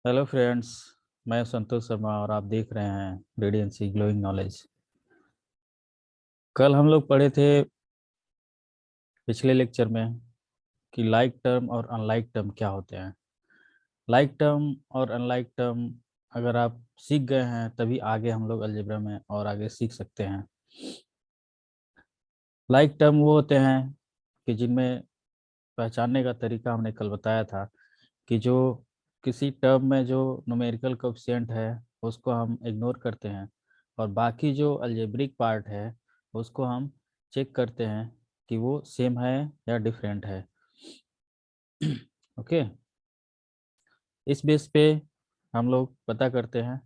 Hello friends. मैं संतोष शर्मा और आप देख रहे हैं रेडियंसी ग्लोइंग नॉलेज। कल हम लोग पढ़े थे पिछले लेक्चर में कि लाइक टर्म और अनलाइक टर्म क्या होते हैं। लाइक टर्म और अनलाइक टर्म अगर आप सीख गए हैं तभी आगे हम लोग अलजेब्रा में और आगे सीख सकते हैं। लाइक टर्म वो होते हैं कि जिनमें पहचानने का तरीका हमने कल बताया था कि जो किसी टर्म में जो न्यूमेरिकल कोएफिशिएंट है उसको हम इग्नोर करते हैं और बाकी जो अलजेब्रिक पार्ट है उसको हम चेक करते हैं कि वो सेम है या डिफरेंट है। ओके, इस बेस पे हम लोग पता करते हैं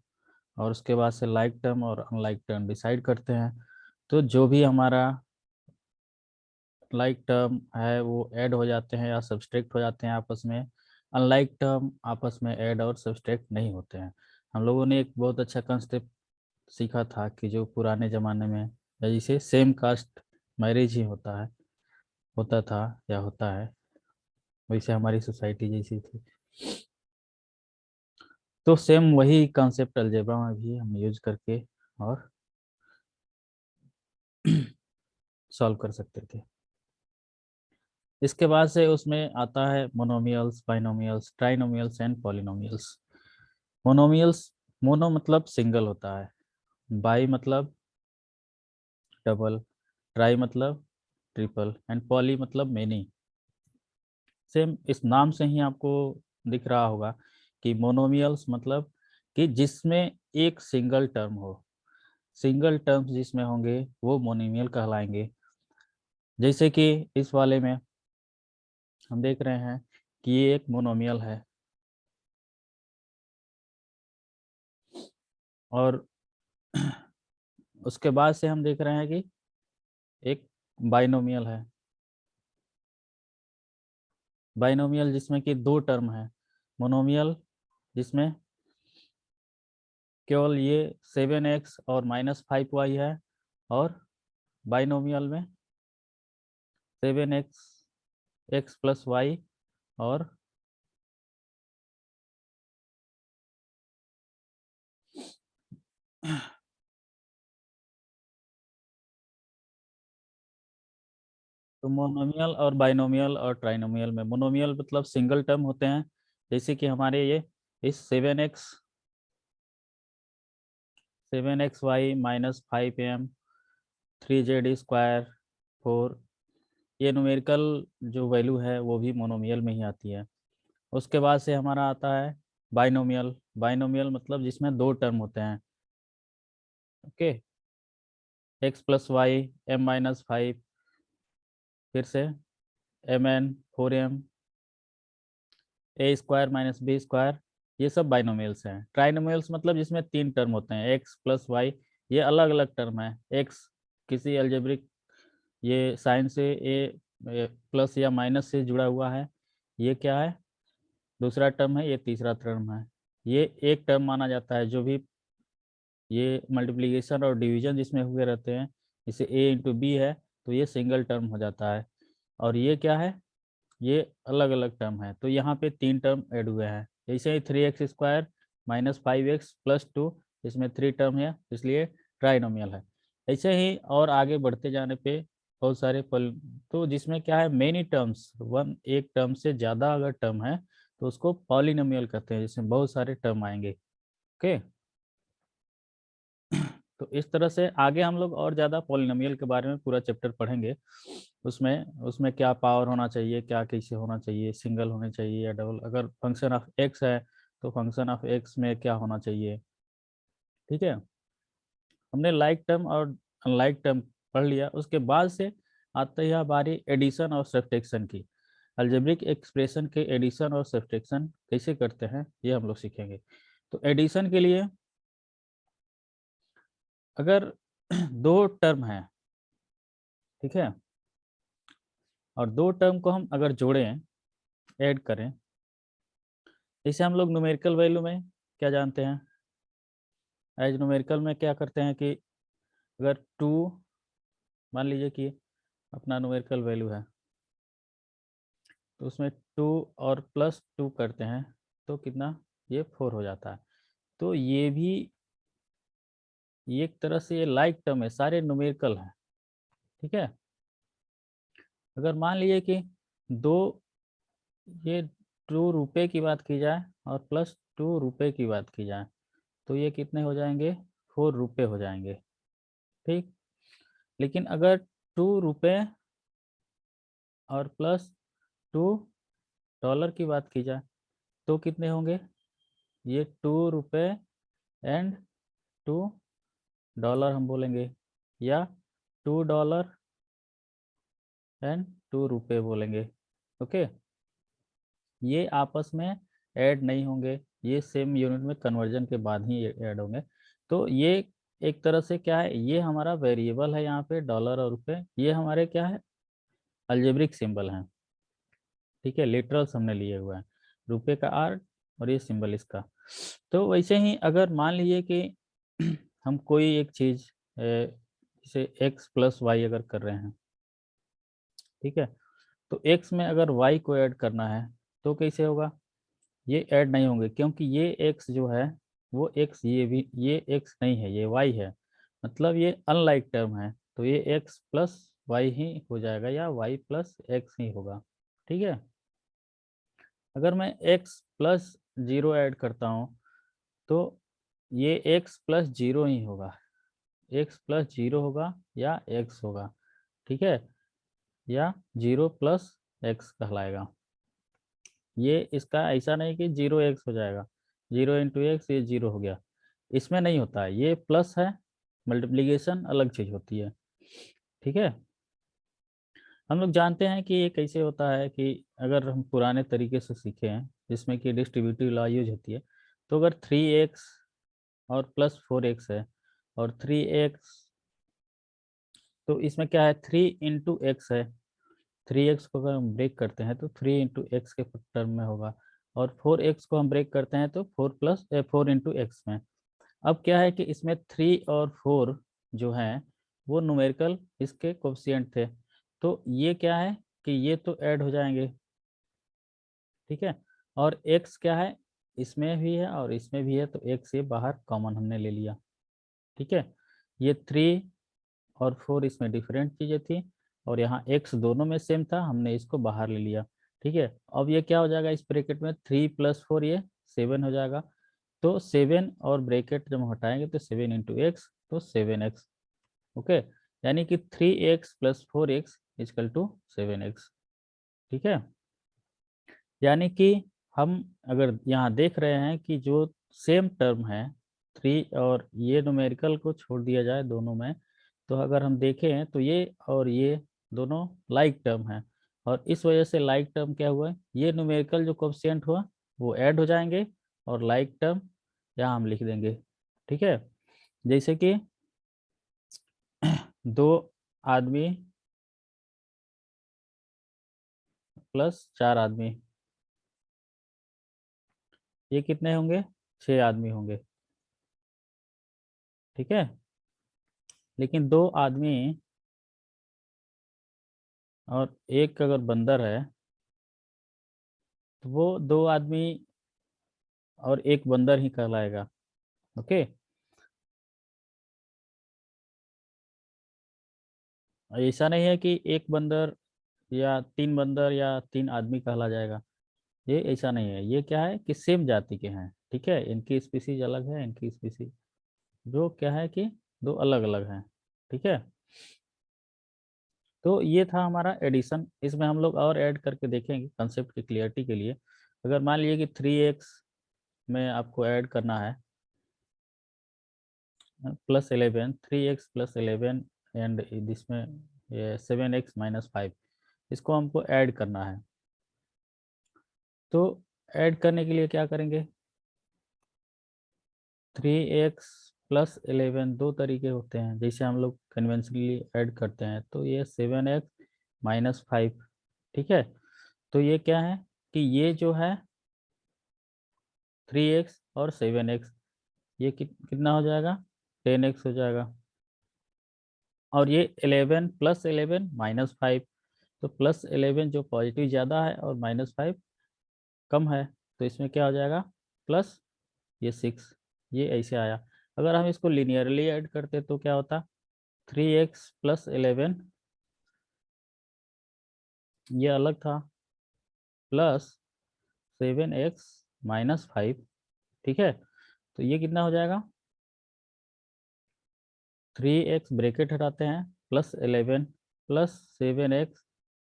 और उसके बाद से लाइक टर्म और अनलाइक टर्म डिसाइड करते हैं। तो जो भी हमारा लाइक टर्म है वो ऐड हो जाते हैं या सब्सट्रैक्ट हो जाते हैं आपस में। अनलाइक टर्म आपस में ऐड और सब्सट्रैक्ट नहीं होते हैं। हम लोगों ने एक बहुत अच्छा कंसेप्ट सीखा था कि जो पुराने ज़माने में या जिसे सेम कास्ट मैरिज ही होता था या होता है, वैसे हमारी सोसाइटी जैसी थी। तो सेम वही कॉन्सेप्ट अलजेब्रा में भी हम यूज करके और सॉल्व कर सकते थे। इसके बाद से उसमें आता है monomials, binomials, trinomials and polynomials. Monomials, mono मतलब सिंगल होता है, बाई मतलब डबल, ट्राई मतलब ट्रिपल एंड पॉली मतलब मेनी। सेम इस नाम से ही आपको दिख रहा होगा कि मोनोमियल्स मतलब कि जिसमें एक सिंगल टर्म हो। सिंगल टर्म्स जिसमें होंगे वो मोनोमियल कहलाएंगे। जैसे कि इस वाले में हम देख रहे हैं कि ये एक मोनोमियल है और उसके बाद से हम देख रहे हैं कि एक बाइनोमियल है। बाइनोमियल जिसमें कि दो टर्म है। मोनोमियल जिसमें केवल ये 7x और -5y है और बाइनोमियल में 7x x प्लस वाई और तो मोनोमियल और बाइनोमियल और ट्राइनोमियल में मोनोमियल मतलब सिंगल टर्म होते हैं। जैसे कि हमारे ये इस 7x -5m 3z² 4, ये न्यूमेरिकल जो वैल्यू है वो भी मोनोमियल में ही आती है। उसके बाद से हमारा आता है बाइनोमियल। बाइनोमियल मतलब जिसमें दो टर्म होते हैं। Okay, x plus Y m-5, फिर से mn 4m a² - b², ये सब बाइनोमियल्स हैं। ट्राइनोमियल्स मतलब जिसमें तीन टर्म होते हैं, x प्लस वाई, ये अलग अलग टर्म है। x किसी अलजेब्रिक ये साइन से ए प्लस या माइनस से जुड़ा हुआ है, ये क्या है, दूसरा टर्म है, ये तीसरा टर्म है। ये एक टर्म माना जाता है जो भी ये मल्टीप्लिकेशन और डिवीजन जिसमें हुए रहते हैं, जैसे a इंटू बी है तो ये सिंगल टर्म हो जाता है। और ये क्या है, ये अलग अलग टर्म है। तो यहाँ पे तीन टर्म ऐड हुए हैं। जैसे ही 3x² -5x+2, इसमें थ्री टर्म है इसलिए ट्राइनोमियल है। ऐसे ही और आगे बढ़ते जाने पे बहुत सारे पल, तो जिसमें क्या है मेनी टर्म्स, वन एक टर्म से ज़्यादा अगर टर्म है तो उसको पॉलिनोमियल कहते हैं, जिसमें बहुत सारे टर्म आएंगे। ओके, तो इस तरह से आगे हम लोग और ज़्यादा पॉलिनोमियल के बारे में पूरा चैप्टर पढ़ेंगे। उसमें उसमें क्या पावर होना चाहिए, क्या कैसे होना चाहिए, सिंगल होने चाहिए या डबल, अगर फंक्शन ऑफ एक्स है तो फंक्शन ऑफ एक्स में क्या होना चाहिए। ठीक है, हमने लाइक टर्म और अनलाइक टर्म पढ़ लिया। उसके बाद से आती है बारी एडिशन और सब्ट्रैक्शन की। अलजेब्रिक एक्सप्रेशन के एडिशन और सब्ट्रैक्शन कैसे करते हैं ये हम लोग सीखेंगे। तो एडिशन के लिए अगर दो टर्म है, ठीक है, और दो टर्म को हम अगर जोड़ें, ऐड करें, जैसे हम लोग न्यूमेरिकल वैल्यू में क्या जानते हैं, एज न्यूमेरिकल में क्या करते हैं कि अगर टू, मान लीजिए कि अपना न्यूमेरिकल वैल्यू है तो उसमें टू और +2 करते हैं तो कितना ये 4 हो जाता है। तो ये भी एक तरह से ये लाइक टर्म है, सारे न्यूमेरिकल हैं, ठीक है। अगर मान लीजिए कि दो, ये 2 रुपए की बात की जाए और प्लस 2 रुपए की बात की जाए, तो ये कितने हो जाएंगे, 4 रुपए हो जाएंगे, ठीक। लेकिन अगर 2 रुपए और प्लस $2 की बात की जाए तो कितने होंगे, ये 2 रुपए एंड $2 हम बोलेंगे, या $2 एंड 2 रुपए बोलेंगे। ओके, ये आपस में ऐड नहीं होंगे, ये सेम यूनिट में कन्वर्जन के बाद ही ऐड होंगे। तो ये एक तरह से क्या है, ये हमारा वेरिएबल है यहाँ पे डॉलर और रुपए, ये हमारे क्या है, अलजेब्रिक सिंबल हैं, ठीक है, लिटरल्स हमने लिए हुए हैं, रुपए का आर और ये सिंबल इसका। तो वैसे ही अगर मान लीजिए कि हम कोई एक चीज जैसे x प्लस वाई अगर कर रहे हैं, ठीक है, तो x में अगर y को ऐड करना है तो कैसे होगा, ये ऐड नहीं होंगे क्योंकि ये x जो है वो x, ये भी ये x नहीं है, ये y है, मतलब ये अनलाइक टर्म है, तो ये x प्लस वाई ही हो जाएगा या y प्लस एक्स ही होगा, ठीक है। अगर मैं x प्लस 0 ऐड करता हूँ तो ये x प्लस 0 ही होगा, x प्लस 0 होगा या x होगा, ठीक है, या 0 प्लस एक्स कहलाएगा। ये इसका ऐसा नहीं कि 0x हो जाएगा, 0 × x ये 0 हो गया, इसमें नहीं होता है, ये प्लस है, मल्टीप्लीकेशन अलग चीज होती है, ठीक है। हम लोग जानते हैं कि ये कैसे होता है कि अगर हम पुराने तरीके से सीखे हैं जिसमें कि डिस्ट्रीब्यूटिव लॉ यूज होती है, तो अगर 3x और प्लस 4x है और 3x, तो इसमें क्या है, 3 × x है, 3x को अगर हम ब्रेक करते हैं तो 3 × x के टर्म में होगा, और 4x को हम ब्रेक करते हैं तो 4 × x में। अब क्या है कि इसमें 3 और 4 जो हैं वो न्यूमेरिकल इसके कोफिशिएंट थे, तो ये क्या है कि ये तो ऐड हो जाएंगे, ठीक है। और x क्या है, इसमें भी है और इसमें भी है, तो x ये बाहर कॉमन हमने ले लिया, ठीक है। ये 3 और 4 इसमें डिफरेंट चीज़ें थी और यहाँ x दोनों में सेम था, हमने इसको बाहर ले लिया, ठीक है। अब ये क्या हो जाएगा, इस ब्रैकेट में 3 + 4 ये 7 हो जाएगा, तो 7 और ब्रैकेट जब हम हटाएंगे तो 7 × x, तो 7x, ओके। यानी कि 3x + 4x = 7x, ठीक है। यानी कि हम अगर यहाँ देख रहे हैं कि जो सेम टर्म है 3 और ये न्यूमेरिकल को छोड़ दिया जाए दोनों में, तो अगर हम देखें तो ये और ये दोनों लाइक टर्म है, और इस वजह से लाइक टर्म क्या हुआ, ये न्यूमेरिकल जो कोफिशिएंट हुआ वो ऐड हो जाएंगे और लाइक टर्म यहाँ हम लिख देंगे, ठीक है। जैसे कि 2 आदमी प्लस 4 आदमी, ये कितने होंगे, 6 आदमी होंगे, ठीक है। लेकिन 2 आदमी और एक अगर बंदर है तो वो 2 आदमी और एक बंदर ही कहलाएगा, ओके। ऐसा नहीं है कि एक बंदर या 3 बंदर या 3 आदमी कहला जाएगा, ये ऐसा नहीं है, ये क्या है कि सेम जाति के हैं, ठीक है, इनकी स्पीसीज अलग है, इनकी स्पीसीज जो क्या है कि दो अलग अलग हैं, ठीक है। तो ये था हमारा एडिशन, इसमें हम लोग और ऐड करके देखेंगे कंसेप्ट की क्लियरिटी के लिए। अगर मान लीजिए कि 3x में आपको ऐड करना है +11, 3x + 11 एंड इसमें ये 7x - 5, इसको हमको ऐड करना है, तो ऐड करने के लिए क्या करेंगे, 3x + 11 दो तरीके होते हैं, जैसे हम लोग कन्वेंशनली ऐड करते हैं, तो ये 7x - 5, ठीक है। तो ये क्या है कि ये जो है 3x और 7x, ये कितना हो जाएगा, 10x हो जाएगा, और ये 11 + 11 - 5, तो +11 जो पॉजिटिव ज़्यादा है और -5 कम है, तो इसमें क्या हो जाएगा, प्लस ये 6, ये ऐसे आया। अगर हम इसको लिनियरली ऐड करते तो क्या होता, 3x प्लस 11, ये अलग था, प्लस 7x माइनस 5। ठीक है, तो ये कितना हो जाएगा, 3x ब्रैकेट हटाते हैं, प्लस 11 प्लस 7x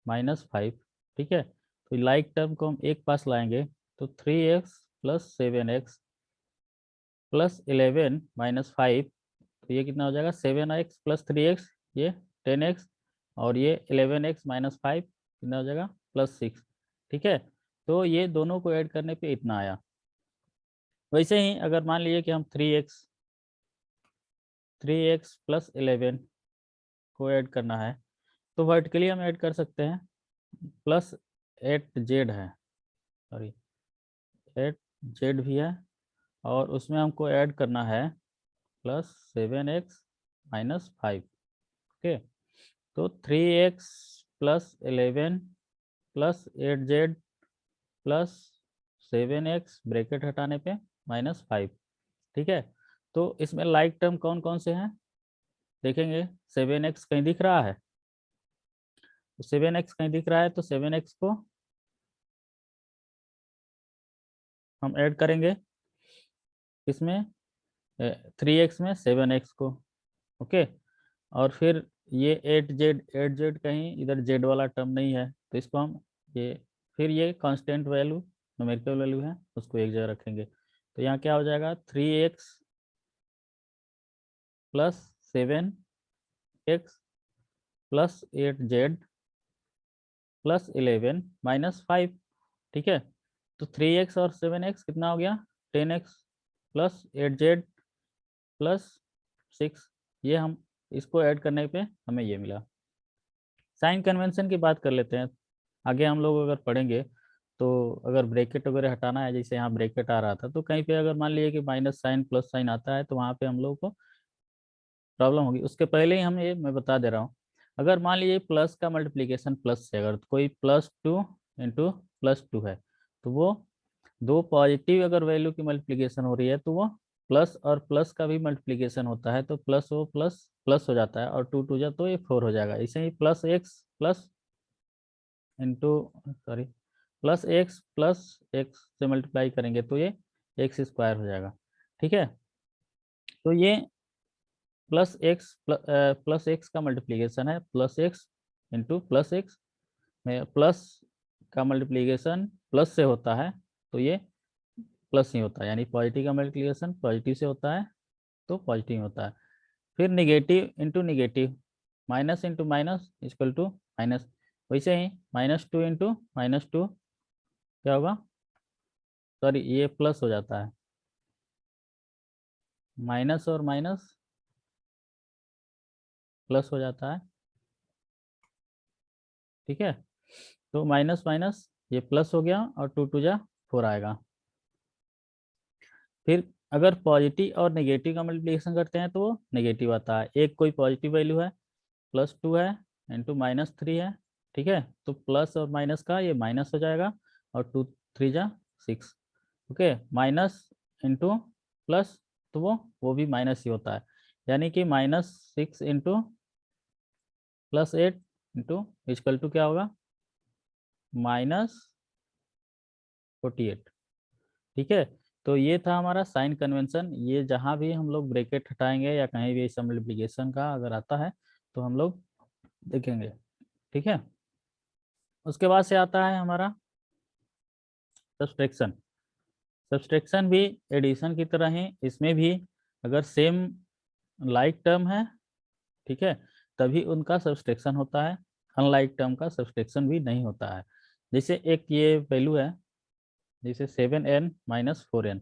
माइनस 5। ठीक है, तो लाइक टर्म को हम एक पास लाएंगे, तो 3x plus 7x plus 11 minus 5, तो ये कितना हो जाएगा, 7x प्लस 3x, ये 10x, और ये 11x माइनस 5 कितना हो जाएगा, प्लस 6। ठीक है, तो ये दोनों को ऐड करने पे इतना आया। वैसे ही अगर मान लीजिए कि हम 3x प्लस 11 को ऐड करना है, तो वर्टिकली हम ऐड कर सकते हैं, प्लस 8z है, सॉरी 8z भी है, और उसमें हमको ऐड करना है प्लस 7x माइनस 5। ओके, तो 3x plus 11 plus 8z plus 7x bracket हटाने पे माइनस 5। ठीक है, तो इसमें लाइक टर्म कौन कौन से हैं देखेंगे, 7x कहीं दिख रहा है, तो 7x कहीं दिख रहा है, तो 7x को हम ऐड करेंगे, इसमें 3x में 7x को। ओके, और फिर ये 8z कहीं इधर z वाला टर्म नहीं है, तो इसको हम ये, फिर ये कांस्टेंट वैल्यू न्यूमेरिकल वैल्यू है, उसको एक जगह रखेंगे, तो यहाँ क्या हो जाएगा, 3x plus 7x plus 8z plus 11 minus 5। ठीक है, तो 3x और 7x कितना हो गया, 10x प्लस 8z प्लस 6, ये हम इसको ऐड करने पे हमें ये मिला। साइन कन्वेंशन की बात कर लेते हैं, आगे हम लोग अगर पढ़ेंगे, तो अगर ब्रैकेट वगैरह हटाना है, जैसे यहाँ ब्रैकेट आ रहा था, तो कहीं पे अगर मान लीजिए कि माइनस साइन प्लस साइन आता है, तो वहाँ पे हम लोग को प्रॉब्लम होगी। उसके पहले ही हम ये मैं बता दे रहा हूँ, अगर मान लीजिए प्लस का मल्टीप्लीकेशन प्लस से, अगर कोई +2 इंटू +2 है, तो वो दो पॉजिटिव अगर वैल्यू की मल्टीप्लीकेशन हो रही है, तो वो प्लस और प्लस का भी मल्टीप्लीकेशन होता है, तो प्लस वो प्लस प्लस हो जाता है, और 2 2 जा तो ये 4 हो जाएगा। इसे ही plus X plus into, sorry, plus X से मल्टीप्लाई करेंगे, तो ये एक्स स्क्वायर हो जाएगा। ठीक है, तो ये प्लस एक्स का मल्टीप्लीकेशन है, plus x into plus x में प्लस का मल्टीप्लीकेशन प्लस से होता है, तो ये प्लस ही होता है, यानी पॉजिटिव का मल्टीप्लीकेशन पॉजिटिव से होता है, तो पॉजिटिव होता है। फिर negative into negative, minus into minus equal to minus, वैसे ही -2 इंटू -2 क्या होगा, सॉरी ये प्लस हो जाता है, माइनस और माइनस प्लस हो जाता है। ठीक है, तो माइनस माइनस ये प्लस हो गया, और 2 2 जा 4 आएगा। फिर अगर पॉजिटिव और नेगेटिव का मल्टीप्लिकेशन करते हैं, तो वो नेगेटिव आता है। एक कोई पॉजिटिव वैल्यू है, +2 है इंटू -3 है। ठीक है, तो प्लस और माइनस का ये माइनस हो जाएगा, और 2 3 जा 6। ओके, माइनस इंटू प्लस, तो वो भी माइनस ही होता है, यानी कि -6 इंटू +8 इंटू इक्वल टू क्या होगा, -48। ठीक है, तो ये था हमारा साइन कन्वेंशन। ये जहाँ भी हम लोग ब्रैकेट हटाएंगे या कहीं भी ऐसा मल्टीप्लिकेशन का अगर आता है, तो हम लोग देखेंगे। ठीक है, उसके बाद से आता है हमारा सब्सट्रैक्शन। सब्सट्रैक्शन भी एडिशन की तरह ही, इसमें भी अगर सेम लाइक टर्म है, ठीक है, तभी उनका सब्सट्रैक्शन होता है, अनलाइक टर्म का सब्सट्रैक्शन भी नहीं होता है। जैसे एक ये वैल्यू है, जैसे 7n माइनस 4n,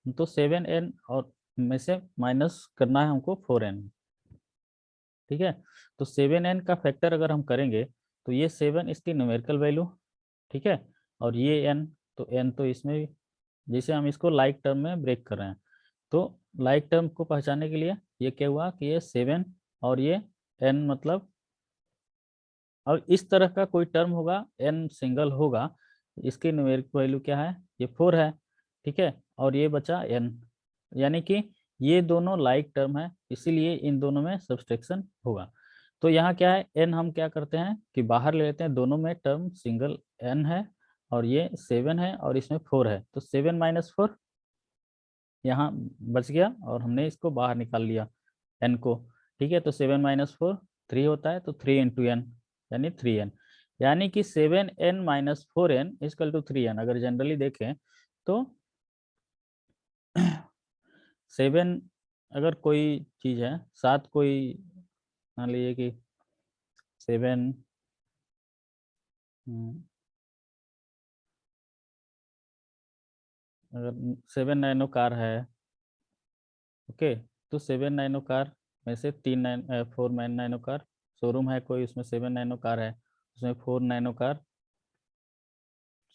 तो 7n और में से माइनस करना है हमको 4n। ठीक है, तो 7n का फैक्टर अगर हम करेंगे, तो ये 7 इसकी न्यूमेरिकल वैल्यू, ठीक है, और ये n, तो n तो इसमें भी, जैसे हम इसको लाइक टर्म में ब्रेक कर रहे हैं, तो लाइक टर्म को पहचानने के लिए ये क्या हुआ कि ये 7 और ये n, मतलब और इस तरह का कोई टर्म होगा n सिंगल होगा, इसकी न्यूमेरिक वैल्यू क्या है, ये 4 है। ठीक है, और ये बचा n, यानी कि ये दोनों लाइक टर्म है, इसीलिए इन दोनों में सब्सट्रैक्शन होगा। तो यहाँ क्या है, n हम क्या करते हैं कि बाहर ले लेते हैं, दोनों में टर्म सिंगल n है और ये 7 है और इसमें 4 है, तो 7 माइनस 4 यहाँ बच गया और हमने इसको बाहर निकाल लिया n को। ठीक है, तो 7 माइनस 4 3 होता है, तो 3 इंटू एन यानी 3n, यानी कि 7n minus 4n is equal to 3n। अगर जनरली देखें तो 7, अगर कोई चीज है 7, कोई मान लीजिए कि 7 अगर 7 नैनो कार है, ओके, तो 7 नैनो कार में से 4 नैनो कार शोरूम है कोई, उसमें 7 नैनो कार है, उसमें 4 नैनो कार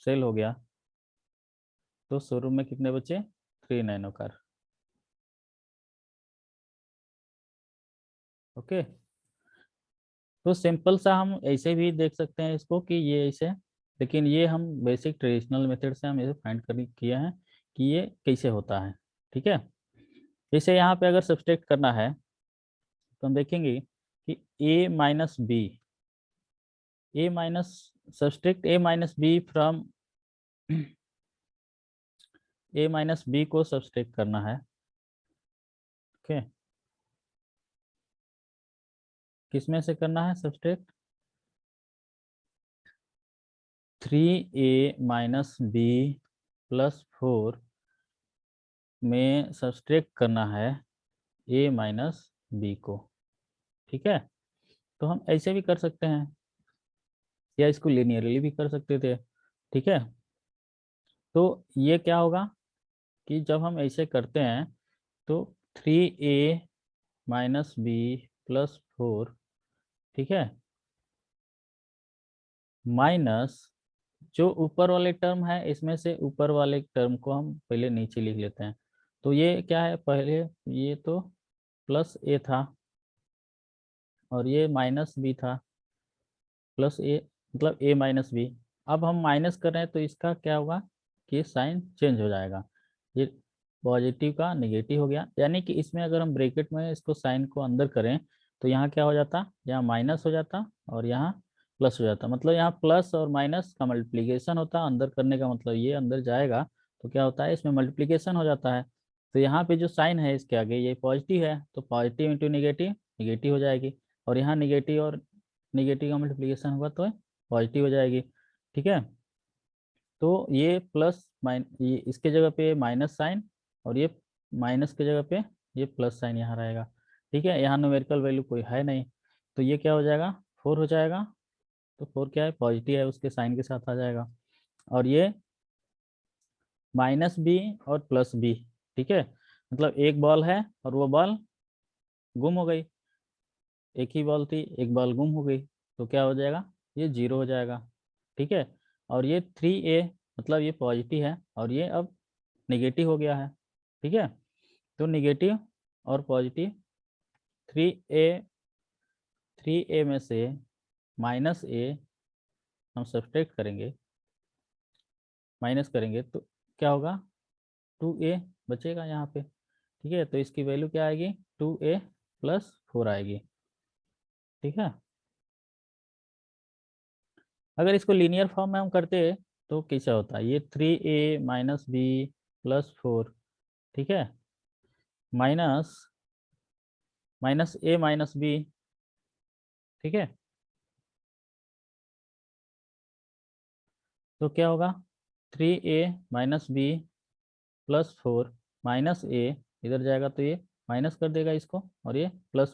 सेल हो गया, तो शोरूम में कितने बचे, 3 नैनो कार। ओके, तो सिंपल सा हम ऐसे भी देख सकते हैं इसको कि ये ऐसे, लेकिन ये हम बेसिक ट्रेडिशनल मेथड से हम इसे फाइंड कर किए हैं कि ये कैसे होता है। ठीक है, जैसे यहाँ पे अगर सब्सट्रैक्ट करना है तो हम देखेंगे कि a minus b, a minus subtract a minus b from a minus b को सब्सट्रैक्ट करना है। ओके, किस में से करना है subtract, 3a minus B plus 4 में सब्सट्रैक्ट करना है a माइनस बी को। ठीक है, तो हम ऐसे भी कर सकते हैं या इसको लिनियरली भी कर सकते थे। ठीक है, तो ये क्या होगा कि जब हम ऐसे करते हैं तो 3a माइनस बी प्लस 4, ठीक है, माइनस जो ऊपर वाले टर्म है इसमें से ऊपर वाले टर्म को हम पहले नीचे लिख लेते हैं। तो ये क्या है, पहले ये तो प्लस ए था और ये माइनस बी था, प्लस ए मतलब ए माइनस बी। अब हम माइनस कर रहे हैं तो इसका क्या होगा कि साइन चेंज हो जाएगा, ये पॉजिटिव का नेगेटिव हो गया, यानी कि इसमें अगर हम ब्रैकेट में इसको साइन को अंदर करें तो यहाँ क्या हो जाता, यहाँ माइनस हो जाता और यहाँ प्लस हो जाता, मतलब यहाँ प्लस और माइनस का मल्टीप्लीकेशन होता, अंदर करने का मतलब ये अंदर जाएगा तो क्या होता है इसमें मल्टीप्लीकेशन हो जाता है। तो यहाँ पे जो साइन है इसके आगे ये पॉजिटिव है, तो पॉजिटिव इंटू नेगेटिव नेगेटिव हो जाएगी, और यहाँ नेगेटिव और नेगेटिव का मल्टीप्लिकेशन होगा तो पॉजिटिव हो जाएगी। ठीक है, तो ये प्लस ये इसके जगह पे माइनस साइन और ये माइनस के जगह पे ये प्लस साइन यहाँ रहेगा। ठीक है, यहाँ न्यूमेरिकल वैल्यू कोई है नहीं, तो ये क्या हो जाएगा 4 हो जाएगा, तो 4 क्या है पॉजिटिव है उसके साइन के साथ आ जाएगा, और ये माइनस बी और प्लस बी। ठीक है, मतलब एक बॉल है और वो बॉल गुम हो गई, एक ही बॉल थी एक बॉल गुम हो गई, तो क्या हो जाएगा ये 0 हो जाएगा। ठीक है, और ये 3a मतलब ये पॉजिटिव है और ये अब नेगेटिव हो गया है। ठीक है, तो नेगेटिव और पॉजिटिव, 3a 3a में से माइनस ए हम सब्सट्रैक्ट करेंगे, माइनस करेंगे तो क्या होगा 2a बचेगा यहाँ पे। ठीक है, तो इसकी वैल्यू क्या आएगी 2a प्लस 4 आएगी। ठीक है, अगर इसको लीनियर फॉर्म में हम करते तो कैसा होता है, ये 3a माइनस बी प्लस 4, ठीक है, minus minus A minus B. ठीक है, तो क्या होगा 3a minus B plus 4 minus A, इधर जाएगा तो ये माइनस कर देगा इसको, और ये plus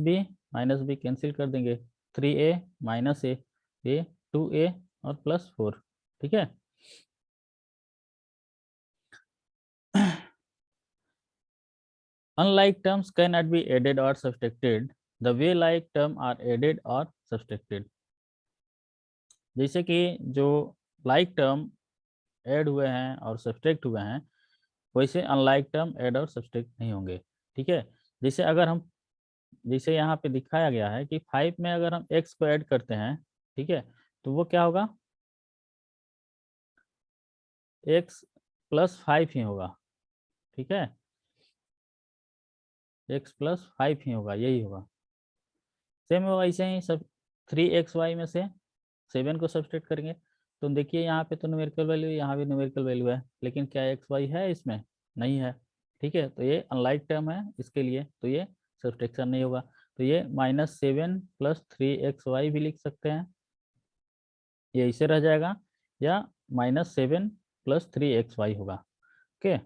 b minus b cancel कर देंगे, 3a माइनस ए, ये 2a और प्लस 4। ठीक है, unlike terms cannot be added or subtracted the way like term are added or subtracted। जैसे कि जो like टर्म ऐड हुए हैं और सब्सट्रैक्ट हुए हैं वैसे अनलाइक टर्म ऐड और सब्सट्रैक्ट नहीं होंगे। ठीक है, जैसे अगर हम जैसे यहाँ पे दिखाया गया है कि 5 में अगर हम x को ऐड करते हैं, ठीक है, तो वो क्या होगा x x+5 ही होगा, ठीक है, x+5 ही होगा, यही होगा। सेम होगा ऐसे ही सब 3xy में से 7 को सब्सट्रैक्ट करेंगे तो देखिए यहाँ पे तो न्यूमेरिकल वैल्यू, यहाँ भी न्यूमेरिकल वैल्यू है, लेकिन क्या xy है इसमें, नहीं है, ठीक है, तो ये अनलाइक टर्म है इसके लिए, तो ये सब्सट्रैक्शन नहीं होगा। तो ये -7 + 3xy भी लिख सकते हैं, ये ऐसे रह जाएगा, या -7 + 3xy होगा। ओके,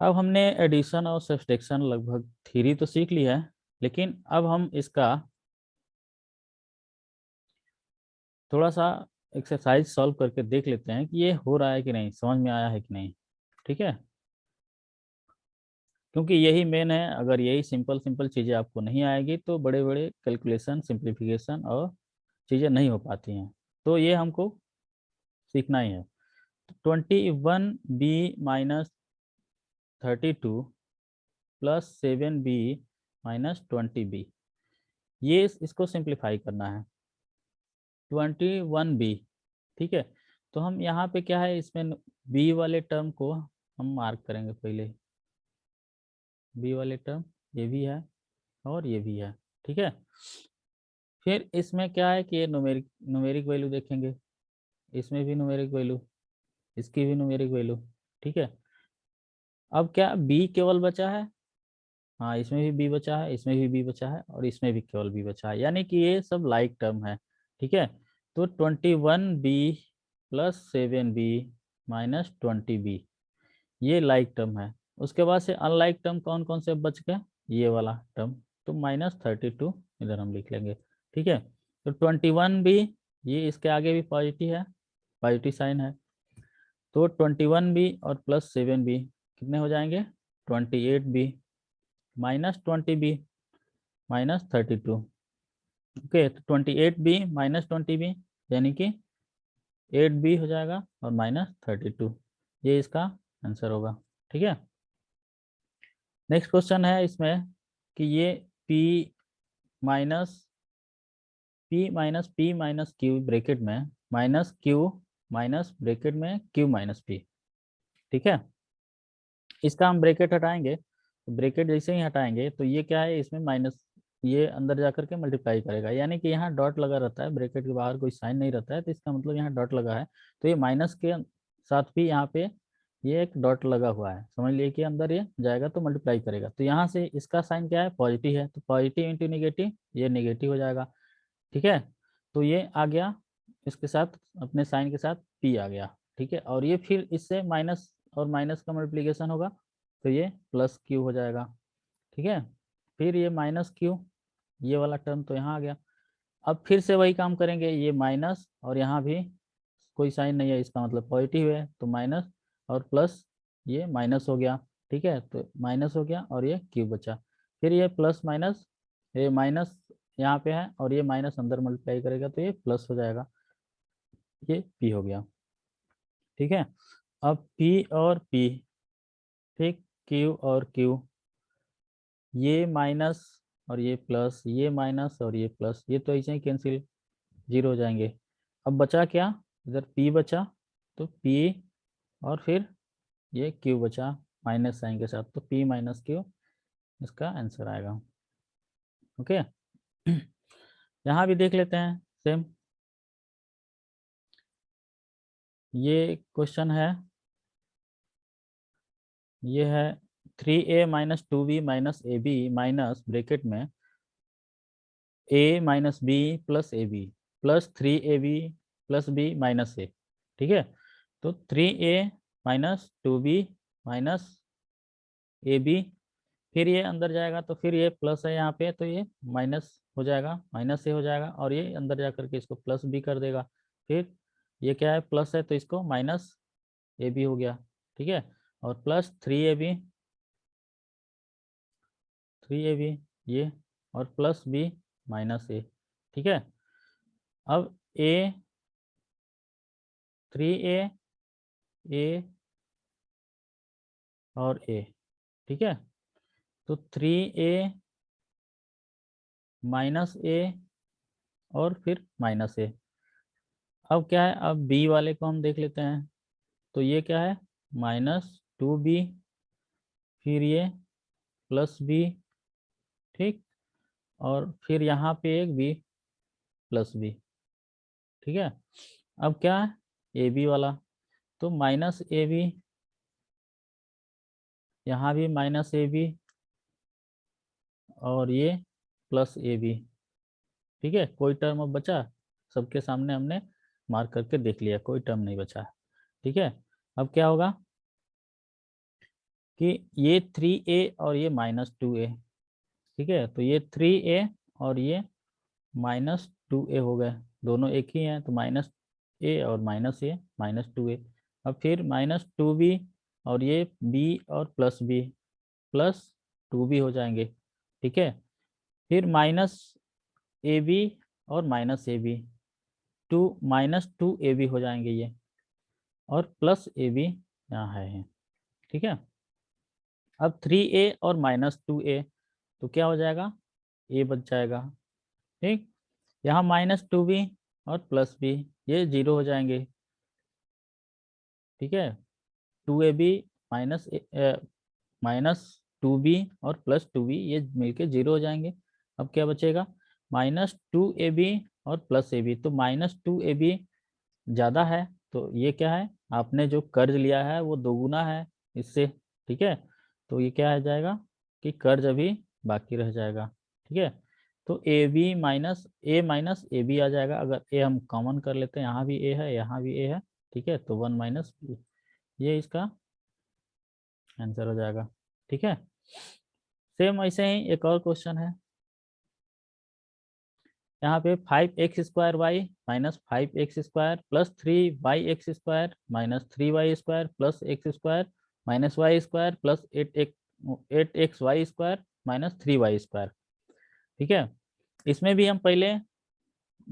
अब हमने एडिशन और सब्सट्रैक्शन लगभग थ्योरी तो सीख ली है, लेकिन अब हम इसका थोड़ा सा एक्सरसाइज सॉल्व करके देख लेते हैं कि ये हो रहा है कि नहीं, समझ में आया है कि नहीं, ठीक है, क्योंकि यही मेन है। अगर यही सिंपल सिंपल चीज़ें आपको नहीं आएगी तो बड़े बड़े कैलकुलेशन, सिंप्लीफिकेशन और चीज़ें नहीं हो पाती हैं, तो ये हमको सीखना ही है। 21b-32 + 7b-20b, ये इसको सिंप्लीफाई करना है। 21b, ठीक है, तो हम यहाँ पे क्या है, इसमें बी वाले टर्म को हम मार्क करेंगे पहले, बी वाले टर्म ये भी है और ये भी है, ठीक है। फिर इसमें क्या है कि ये न्यूमेरिक वैल्यू देखेंगे, इसमें भी न्यूमेरिक वैल्यू, इसकी भी न्यूमेरिक वैल्यू, ठीक है। अब क्या बी केवल बचा है, हाँ इसमें भी बी बचा है, इसमें भी बी बचा है और इसमें भी केवल बी बचा है, यानी कि ये सब लाइक टर्म है, ठीक है। तो 21b + 7b-20b, ये लाइक टर्म है। उसके बाद से अनलाइक टर्म कौन कौन से बच गए, ये वाला टर्म, तो -32 इधर हम लिख लेंगे, ठीक है। तो 21b, ये इसके आगे भी पॉजिटिव है, पॉजिटिव साइन है, तो 21b और +7b कितने हो जाएंगे, 28b, -20b, -32, ओके। तो 28b -20b यानी कि 8b हो जाएगा और -32, ये इसका आंसर होगा, ठीक है। नेक्स्ट क्वेश्चन है इसमें कि ये p माइनस q ब्रैकेट में -q माइनस ब्रैकेट में q - p, ठीक है। इसका हम ब्रैकेट हटाएंगे, तो ब्रैकेट जैसे ही हटाएंगे तो ये क्या है, इसमें माइनस, ये अंदर जाकर के मल्टीप्लाई करेगा, यानी कि यहाँ डॉट लगा रहता है, ब्रैकेट के बाहर कोई साइन नहीं रहता है, तो इसका मतलब यहाँ डॉट लगा है, तो ये माइनस के साथ भी यहाँ पे ये एक डॉट लगा हुआ है, समझ लिए कि अंदर ये जाएगा तो मल्टीप्लाई करेगा, तो यहाँ से इसका साइन क्या है, पॉजिटिव है, तो पॉजिटिव इंटू नेगेटिव, ये नेगेटिव हो जाएगा, ठीक है। तो ये आ गया इसके साथ, अपने साइन के साथ p आ गया, ठीक है, और ये फिर इससे माइनस और माइनस का मल्टीप्लिकेशन होगा, तो ये +q हो जाएगा, ठीक है। फिर ये -q, ये वाला टर्म तो यहाँ आ गया। अब फिर से वही काम करेंगे, ये माइनस और यहाँ भी कोई साइन नहीं है, इसका मतलब पॉजिटिव है, तो माइनस और प्लस, ये माइनस हो गया, ठीक है, तो माइनस हो गया और ये q बचा। फिर ये प्लस माइनस, ये माइनस यहाँ पे है और ये माइनस अंदर मल्टीप्लाई करेगा तो ये प्लस हो जाएगा, ये p हो गया, ठीक है। अब p और p, ठीक, q और q, ये माइनस और ये प्लस, ये माइनस और ये प्लस, ये तो ऐसे ही कैंसिल, जीरो हो जाएंगे। अब बचा क्या, इधर p बचा, तो p और फिर ये q बचा माइनस साइन के साथ, तो p - q इसका आंसर आएगा, ओके। यहाँ भी देख लेते हैं सेम, ये क्वेश्चन है, ये है 3a - 2b - ab minus bracket में a - b + ab + 3ab + b - a, ठीक है। तो 3a - 2b - ab, फिर ये अंदर जाएगा तो फिर ये प्लस है यहाँ पे, तो ये माइनस हो जाएगा, -a हो जाएगा, और ये अंदर जा करके इसको प्लस b कर देगा, फिर ये क्या है, प्लस है तो इसको -ab हो गया, ठीक है, और प्लस 3ab ये, और प्लस b - a, ठीक है। अब a, 3a, a और a, ठीक है, तो 3a -a और फिर -a। अब क्या है, अब b वाले को हम देख लेते हैं, तो ये क्या है, -2b, फिर ये +b, ठीक, और फिर यहाँ पे एक b +b, ठीक है। अब क्या है, ए बी वाला, तो -ab, यहाँ भी -ab, और ये +ab, ठीक है। कोई टर्म अब बचा, सबके सामने हमने मार्क करके देख लिया, कोई टर्म नहीं बचा है, ठीक है। अब क्या होगा कि ये 3a और ये -2a, ठीक है, तो ये 3a और ये -2a हो गए, दोनों एक ही हैं, तो -a और -a, -2a। अब फिर -2b, और ये b और +b, +2b हो जाएंगे, ठीक है। फिर -ab और -ab, -2ab हो जाएंगे ये, और +ab यहाँ है, ठीक है। अब 3a और -2a, तो क्या हो जाएगा, a बच जाएगा, ठीक। यहाँ -2b और +b, ये 0 हो जाएंगे, ठीक है। 2ab -2b और +2b, ये मिलके 0 हो जाएंगे। अब क्या बचेगा, -2ab और +ab, तो -2ab ज़्यादा है, तो ये क्या है, आपने जो कर्ज लिया है वो दोगुना है इससे, ठीक है। तो ये क्या आ जाएगा कि कर्ज अभी बाकी रह जाएगा, ठीक है। तो A B minus A B आ जाएगा, अगर ए हम कॉमन कर लेते हैं, यहाँ भी ए है, यहाँ भी ए है, ठीक है, तो 1 - ये इसका आंसर हो जाएगा, ठीक है। सेम ऐसे ही एक और क्वेश्चन है, यहाँ पे 5x² y -5x² +3y(x²) -3y² +x² -y² +8xy² -3y², ठीक है। इसमें भी हम पहले,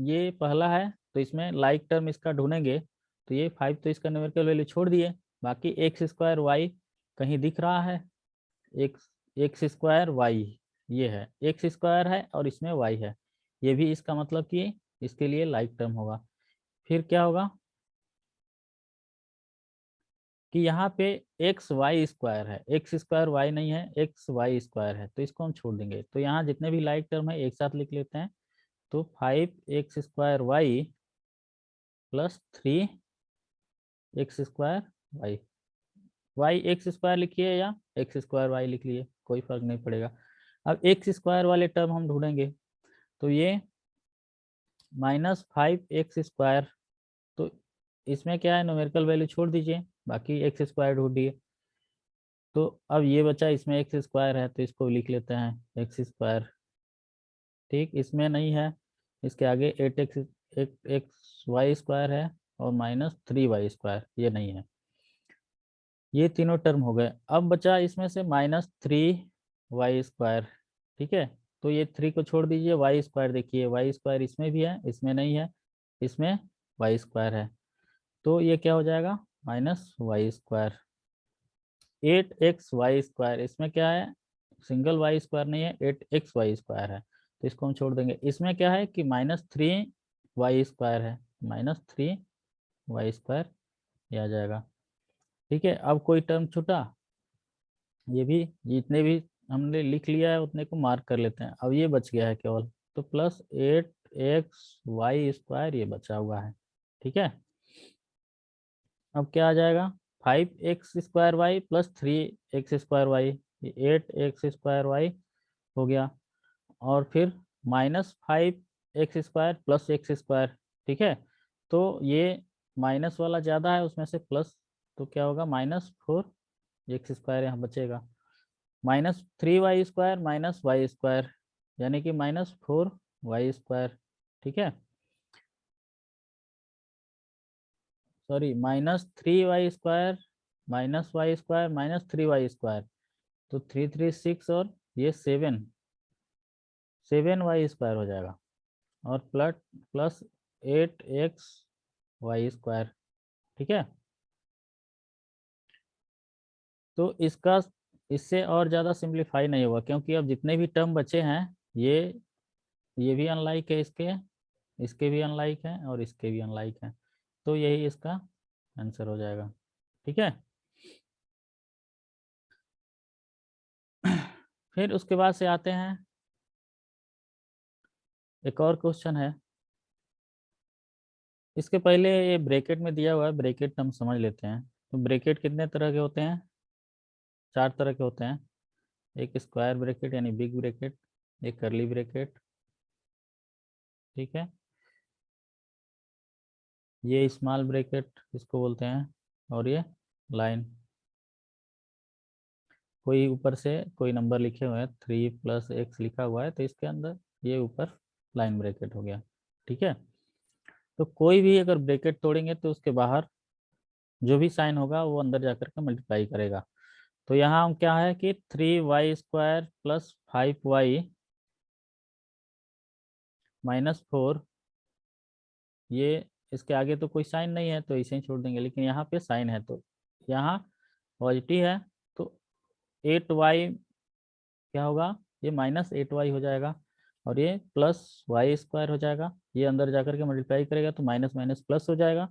ये पहला है तो इसमें लाइक टर्म इसका ढूंढेंगे, तो ये 5 तो इसका न्यूमेरिकल वैल्यू छोड़ दिए, बाकी x² y कहीं दिख रहा है, x² y, ये है x² है और इसमें y है, ये भी इसका मतलब कि इसके लिए लाइक टर्म होगा। फिर क्या होगा कि यहाँ पे xy² है, x² y नहीं है, xy² है, तो इसको हम छोड़ देंगे, तो यहाँ जितने भी लाइक टर्म है एक साथ लिख लेते हैं, तो 5x² y +3x² y, x² लिखिए या x² y लिख लिए, कोई फर्क नहीं पड़ेगा। अब x² वाले टर्म हम ढूंढेंगे, तो ये -5x², तो इसमें क्या है, न्यूमेरिकल वैल्यू छोड़ दीजिए, बाकी x² ढूंढिए, तो अब ये बचा, इसमें x² है तो इसको लिख लेते हैं x², ठीक। इसमें नहीं है, इसके आगे 8xy² है और -3y², ये नहीं है, ये तीनों टर्म हो गए। अब बचा इसमें से -3y², ठीक है, तो ये 3 को छोड़ दीजिए, y², देखिए y² इसमें भी है, इसमें नहीं है, इसमें y² है, तो ये क्या हो जाएगा, -y²। 8xy², इसमें क्या है, सिंगल y² नहीं है, 8xy² है, तो इसको हम छोड़ देंगे। इसमें क्या है कि -3y² है, -3y², ये आ जाएगा, ठीक है। अब कोई टर्म छूटा, ये भी, जितने भी हमने लिख लिया है उतने को मार्क कर लेते हैं, अब ये बच गया है केवल, तो +8xy² ये बचा हुआ है, ठीक है। अब क्या आ जाएगा, 5x² y +3x² y, 8x² y हो गया, और फिर -5x² x², ठीक है। तो ये माइनस वाला ज़्यादा है उसमें से प्लस, तो क्या होगा, -4x² यहाँ बचेगा, -3y² y², यानी कि -4y², ठीक है, सॉरी, -3y² -y² तो 3 3 6, और ये 7y² हो जाएगा, और +8xy², ठीक है। तो इसका, इससे और ज़्यादा सिंप्लीफाई नहीं होगा, क्योंकि अब जितने भी टर्म बचे हैं, ये भी अनलाइक है, इसके भी अनलाइक है और इसके भी अनलाइक है, तो यही इसका आंसर हो जाएगा। ठीक है। फिर उसके बाद से आते हैं, एक और क्वेश्चन है। इसके पहले ये ब्रैकेट में दिया हुआ है, ब्रैकेट हम समझ लेते हैं। तो ब्रैकेट कितने तरह के होते हैं? 4 तरह के होते हैं। एक स्क्वायर ब्रैकेट यानी बिग ब्रैकेट, एक कर्ली ब्रैकेट, ठीक है, ये स्मॉल ब्रैकेट इसको बोलते हैं, और ये लाइन। कोई ऊपर से कोई नंबर लिखे हुए हैं, 3+x लिखा हुआ है, तो इसके अंदर ये ऊपर लाइन ब्रैकेट हो गया, ठीक है। तो कोई भी अगर ब्रैकेट तोड़ेंगे तो उसके बाहर जो भी साइन होगा वो अंदर जाकर के मल्टीप्लाई करेगा। तो यहाँ हम क्या है कि 3y² + 5y - 4, ये इसके आगे तो कोई साइन नहीं है तो इसे ही छोड़ देंगे, लेकिन यहाँ पे साइन है तो यहाँ पॉजिटिव है, तो 8y क्या होगा, ये -8y हो जाएगा, और ये +y² हो जाएगा। ये अंदर जाकर के मल्टीप्लाई करेगा तो माइनस माइनस प्लस हो जाएगा।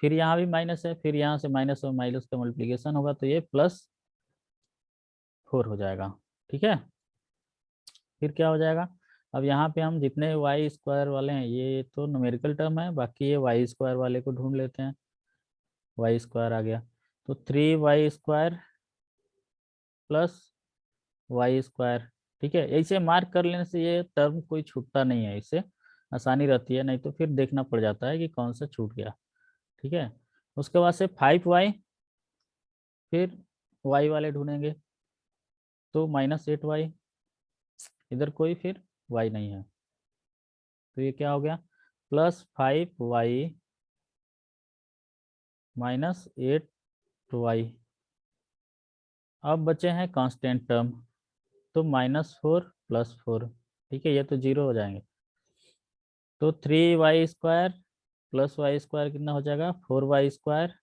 फिर यहाँ भी माइनस है, फिर यहाँ से माइनस और माइनस का मल्टीप्लिकेशन होगा तो ये +4 हो जाएगा, ठीक है। फिर क्या हो जाएगा, अब यहाँ पे हम जितने y² वाले हैं, ये तो न्यूमेरिकल टर्म है, बाकी ये y² वाले को ढूंढ लेते हैं। y² आ गया, तो 3y² + y², ठीक है। ऐसे मार्क कर लेने से ये टर्म कोई छूटता नहीं है, इससे आसानी रहती है, नहीं तो फिर देखना पड़ जाता है कि कौन सा छूट गया, ठीक है। उसके बाद से 5y, फिर y वाले ढूंढेंगे तो -8y, इधर कोई फिर y नहीं है, तो ये क्या हो गया, +5y -8y। अब बचे हैं कांस्टेंट टर्म, तो -4 + 4, ठीक है, ये तो 0 हो जाएंगे। तो 3y² + y² कितना हो जाएगा, 4y²,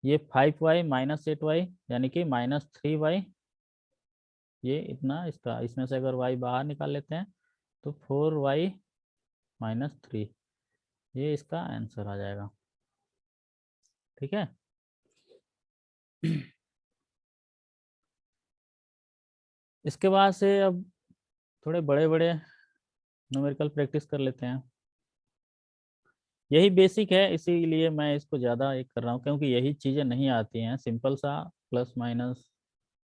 ये 5y -8y यानी कि -3y, ये इतना इसका, इसमें से अगर y बाहर निकाल लेते हैं तो 4y -3, ये इसका आंसर आ जाएगा, ठीक है। इसके बाद से अब थोड़े बड़े बड़े न्यूमेरिकल प्रैक्टिस कर लेते हैं। यही बेसिक है, इसीलिए मैं इसको ज़्यादा एक कर रहा हूँ, क्योंकि यही चीज़ें नहीं आती हैं। सिंपल सा प्लस माइनस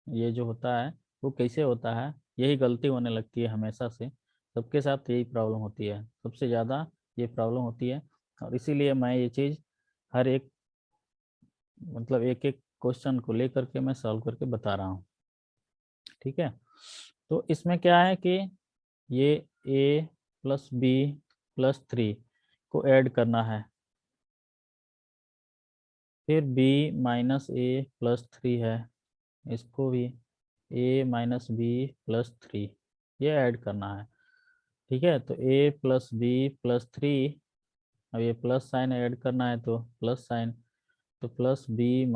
ये जो होता है वो कैसे होता है, यही गलती होने लगती है हमेशा से। सबके साथ यही प्रॉब्लम होती है, सबसे ज़्यादा ये प्रॉब्लम होती है, और इसीलिए मैं ये चीज़ हर एक, मतलब एक एक क्वेश्चन को लेकर के मैं सॉल्व करके बता रहा हूँ, ठीक है। तो इसमें क्या है कि ये a + b + 3 को ऐड करना है, फिर b - a + 3 है, इसको भी a - b + 3 ये ऐड करना है, ठीक है। तो a + b + 3, अब ये प्लस साइन ऐड करना है तो प्लस साइन, तो +b - a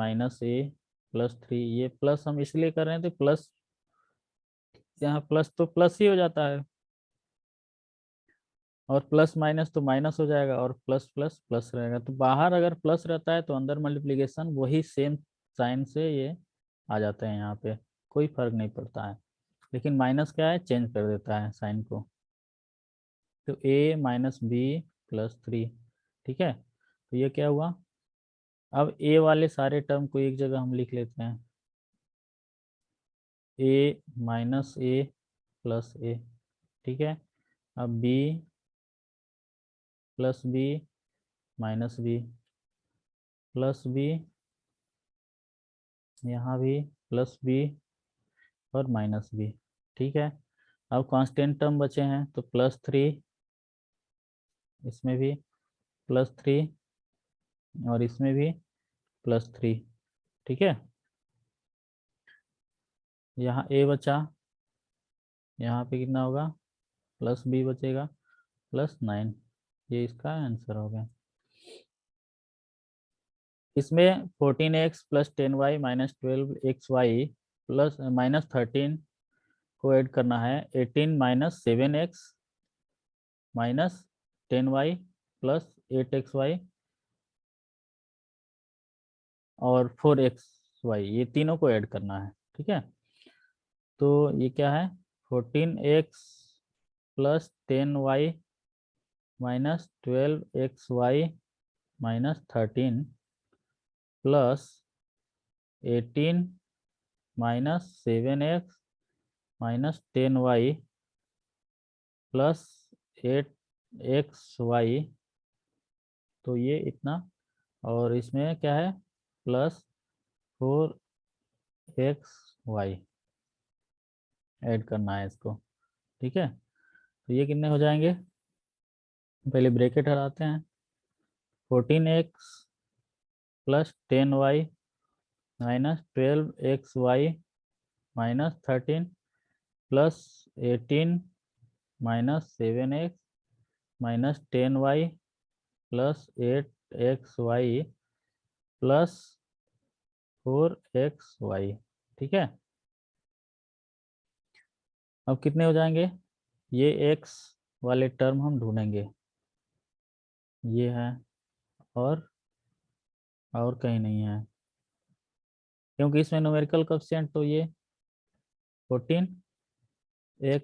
+ 3, ये प्लस हम इसलिए कर रहे हैं तो प्लस, यहाँ प्लस तो प्लस ही हो जाता है, और प्लस माइनस तो माइनस हो जाएगा, और प्लस प्लस प्लस रहेगा। तो बाहर अगर प्लस रहता है तो अंदर मल्टीप्लिकेशन वही सेम साइन से ये आ जाते हैं, यहाँ पे कोई फर्क नहीं पड़ता है। लेकिन माइनस क्या है, चेंज कर देता है साइन को। तो a - b + 3, ठीक है। तो ये क्या हुआ, अब a वाले सारे टर्म को एक जगह हम लिख लेते हैं, a - a + a, ठीक है। अब b + b - b +b, यहाँ भी +b और -b, ठीक है। अब कांस्टेंट टर्म बचे हैं तो +3, इसमें भी +3, और इसमें भी +3, ठीक है। यहाँ a बचा, यहाँ पे कितना होगा, +b बचेगा, +9, ये इसका आंसर हो गया। इसमें 14x + 10y - 12xy -13 को ऐड करना है, 18 - 7x -10y + 8xy, और 4xy, ये तीनों को ऐड करना है। ठीक है, तो ये क्या है, 14x plus 10y minus 12xy minus 13 plus 18 minus 7x minus 10y plus 8xy, तो ये इतना, और इसमें क्या है, प्लस 4xy ऐड करना है इसको। ठीक है, तो ये कितने हो जाएंगे, पहले ब्रैकेट हटाते हैं। 14x plus 10y minus 12xy minus 13 plus 18 minus 7x minus 10y plus 8xy plus 4xy। ठीक है, अब कितने हो जाएंगे, ये x वाले टर्म हम ढूंढेंगे, ये है, और कहीं नहीं है, क्योंकि इसमें न्यूमेरिकल कोएफिशिएंट तो ये 14x,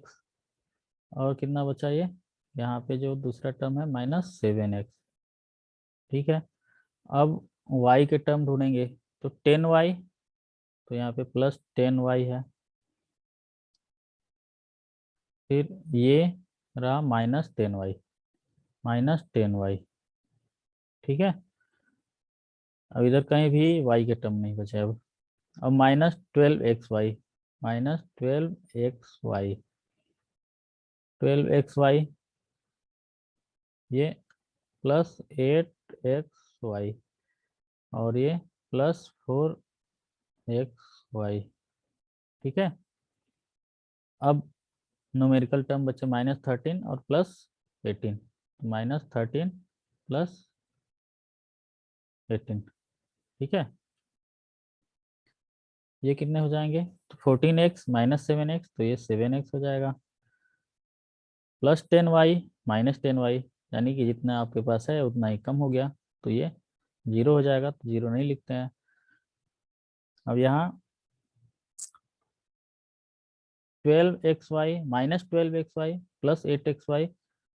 और कितना बचा ये, यहाँ पे जो दूसरा टर्म है माइनस 7x। ठीक है, अब y के टर्म ढूंढेंगे, तो 10y, तो यहाँ पे प्लस 10y है, फिर ये रहा माइनस 10y, माइनस 10y। ठीक है, अब इधर कहीं भी y के टर्म नहीं बचे। अब minus 12xy, minus 12xy, 12xy, ये प्लस 8xy, और ये प्लस 4xy। ठीक है, अब न्यूमेरिकल टर्म बचे माइनस 13 और प्लस 18, माइनस 13 प्लस 18। ठीक है, ये कितने हो जाएंगे, तो 14x माइनस 7x, तो ये 7x हो जाएगा, प्लस 10y माइनस 10y, यानी कि जितना आपके पास है उतना ही कम हो गया, तो ये 0 हो जाएगा, तो 0 नहीं लिखते हैं। अब यहाँ 12xy minus 12xy plus 8xy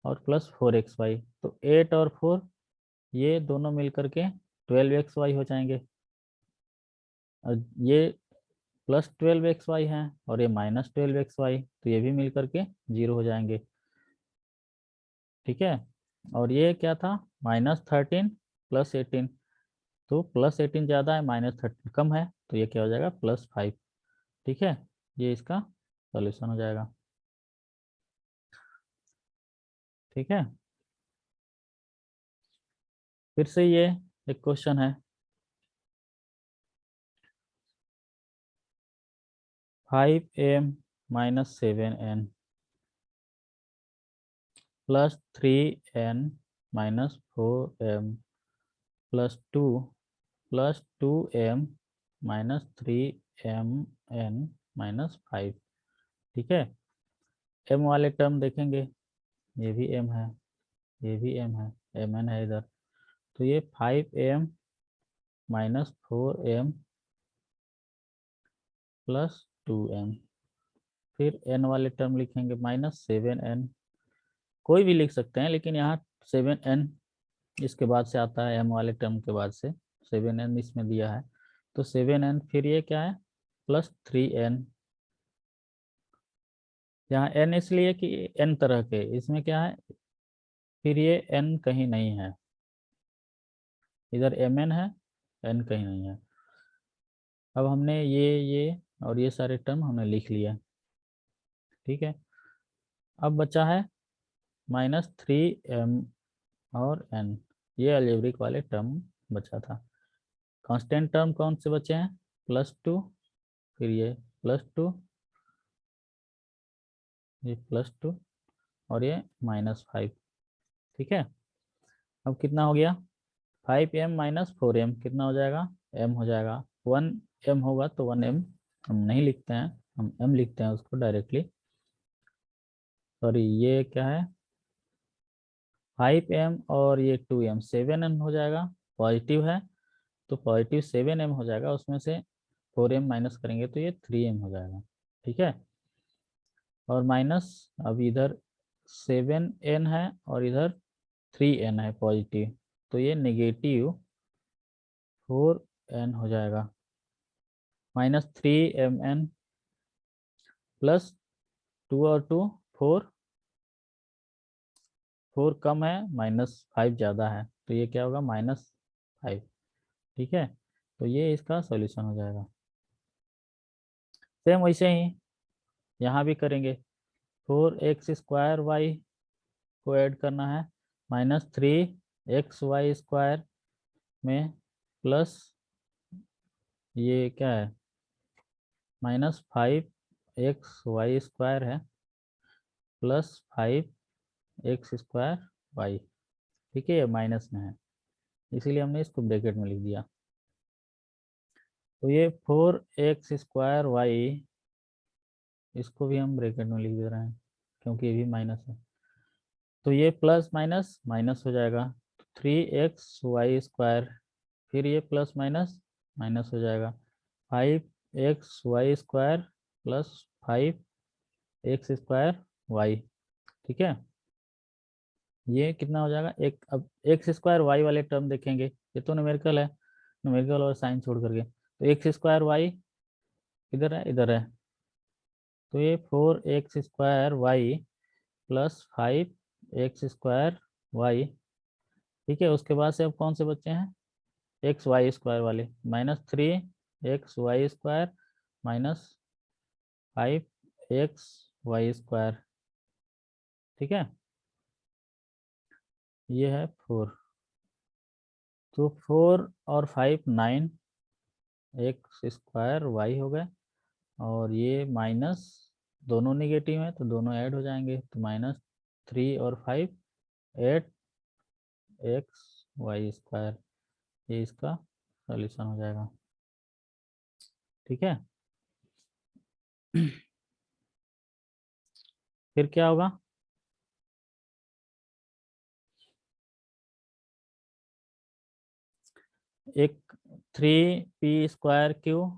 और प्लस 4xy, तो 8 और 4 ये दोनों मिल करके 12xy हो जाएंगे, और ये प्लस 12xy है और ये माइनस 12xy, तो ये भी मिल करके 0 हो जाएंगे। ठीक है, और ये क्या था, माइनस 13 प्लस 18, तो प्लस 18 ज़्यादा है, माइनस 13 कम है, तो ये क्या हो जाएगा, प्लस 5। ठीक है, ये इसका सॉल्यूशन हो जाएगा। ठीक है, फिर से ये एक क्वेश्चन है, 5m minus 7n plus 3n minus 4m plus 2 plus 2m minus 3mn minus 5। ठीक है, m वाले टर्म देखेंगे, ये भी m है, ये भी m है, mn है इधर, तो ये 5m minus 4m plus 2m, फिर n वाले टर्म लिखेंगे माइनस 7n, कोई भी लिख सकते हैं, लेकिन यहाँ 7n इसके बाद से आता है, m वाले टर्म के बाद से 7n इसमें दिया है, तो 7n, फिर ये क्या है, प्लस 3n, यहाँ n इसलिए कि n तरह के, इसमें क्या है, फिर ये n कहीं नहीं है, इधर mn है, n कहीं नहीं है। अब हमने ये और ये सारे टर्म हमने लिख लिया। ठीक है, अब बचा है माइनस 3m और n, ये अलजेब्रिक वाले टर्म बचा था। कांस्टेंट टर्म कौन से बचे हैं, प्लस 2, फिर ये प्लस 2, ये प्लस 2, और ये माइनस 5। ठीक है, अब कितना हो गया, 5m माइनस 4m कितना हो जाएगा, m हो जाएगा, 1m होगा, तो 1m हम नहीं लिखते हैं, हम m लिखते हैं उसको डायरेक्टली। सॉरी, ये क्या है, 5m और ये 2m, 7n हो जाएगा, पॉजिटिव है, तो पॉजिटिव 7m हो जाएगा, उसमें से 4m माइनस करेंगे तो ये 3m हो जाएगा। ठीक है, और माइनस अब इधर 7n है और इधर 3n है पॉजिटिव, तो ये नेगेटिव 4n हो जाएगा। माइनस 3mn प्लस 2 और 2 4, 4 कम है, -5 ज़्यादा है, तो ये क्या होगा -5। ठीक है, तो ये इसका सॉल्यूशन हो जाएगा। सेम वैसे ही यहाँ भी करेंगे। 4x² को ऐड करना है -3xy² में, प्लस ये क्या है -5xy² है, प्लस 5x²y। ठीक है, ये माइनस में है इसीलिए हमने इसको ब्रैकेट में लिख दिया। तो ये 4x²y, इसको भी हम ब्रैकेट में लिख दे रहे हैं क्योंकि ये भी माइनस है। तो ये प्लस माइनस माइनस हो जाएगा, 3xy², फिर ये प्लस माइनस माइनस हो जाएगा, 5xy² प्लस 5x²y। ठीक है, ये कितना हो जाएगा एक। अब x² वाले टर्म देखेंगे, ये तो न्यूमेरिकल है, न्यूमेरिकल और साइन छोड़ करके, तो x² इधर है इधर है, तो ये 4x² प्लस 5x²। ठीक है, उसके बाद से अब कौन से बच्चे हैं xy² वाले, -3xy² -5xy²। ठीक है, ये है 4, तो 4 और 5 9x² हो गए, और ये माइनस दोनों निगेटिव है तो दोनों ऐड हो जाएंगे, तो -3 और 5 8xy², ये इसका सॉल्यूशन हो जाएगा। ठीक है, फिर क्या होगा, एक 3p²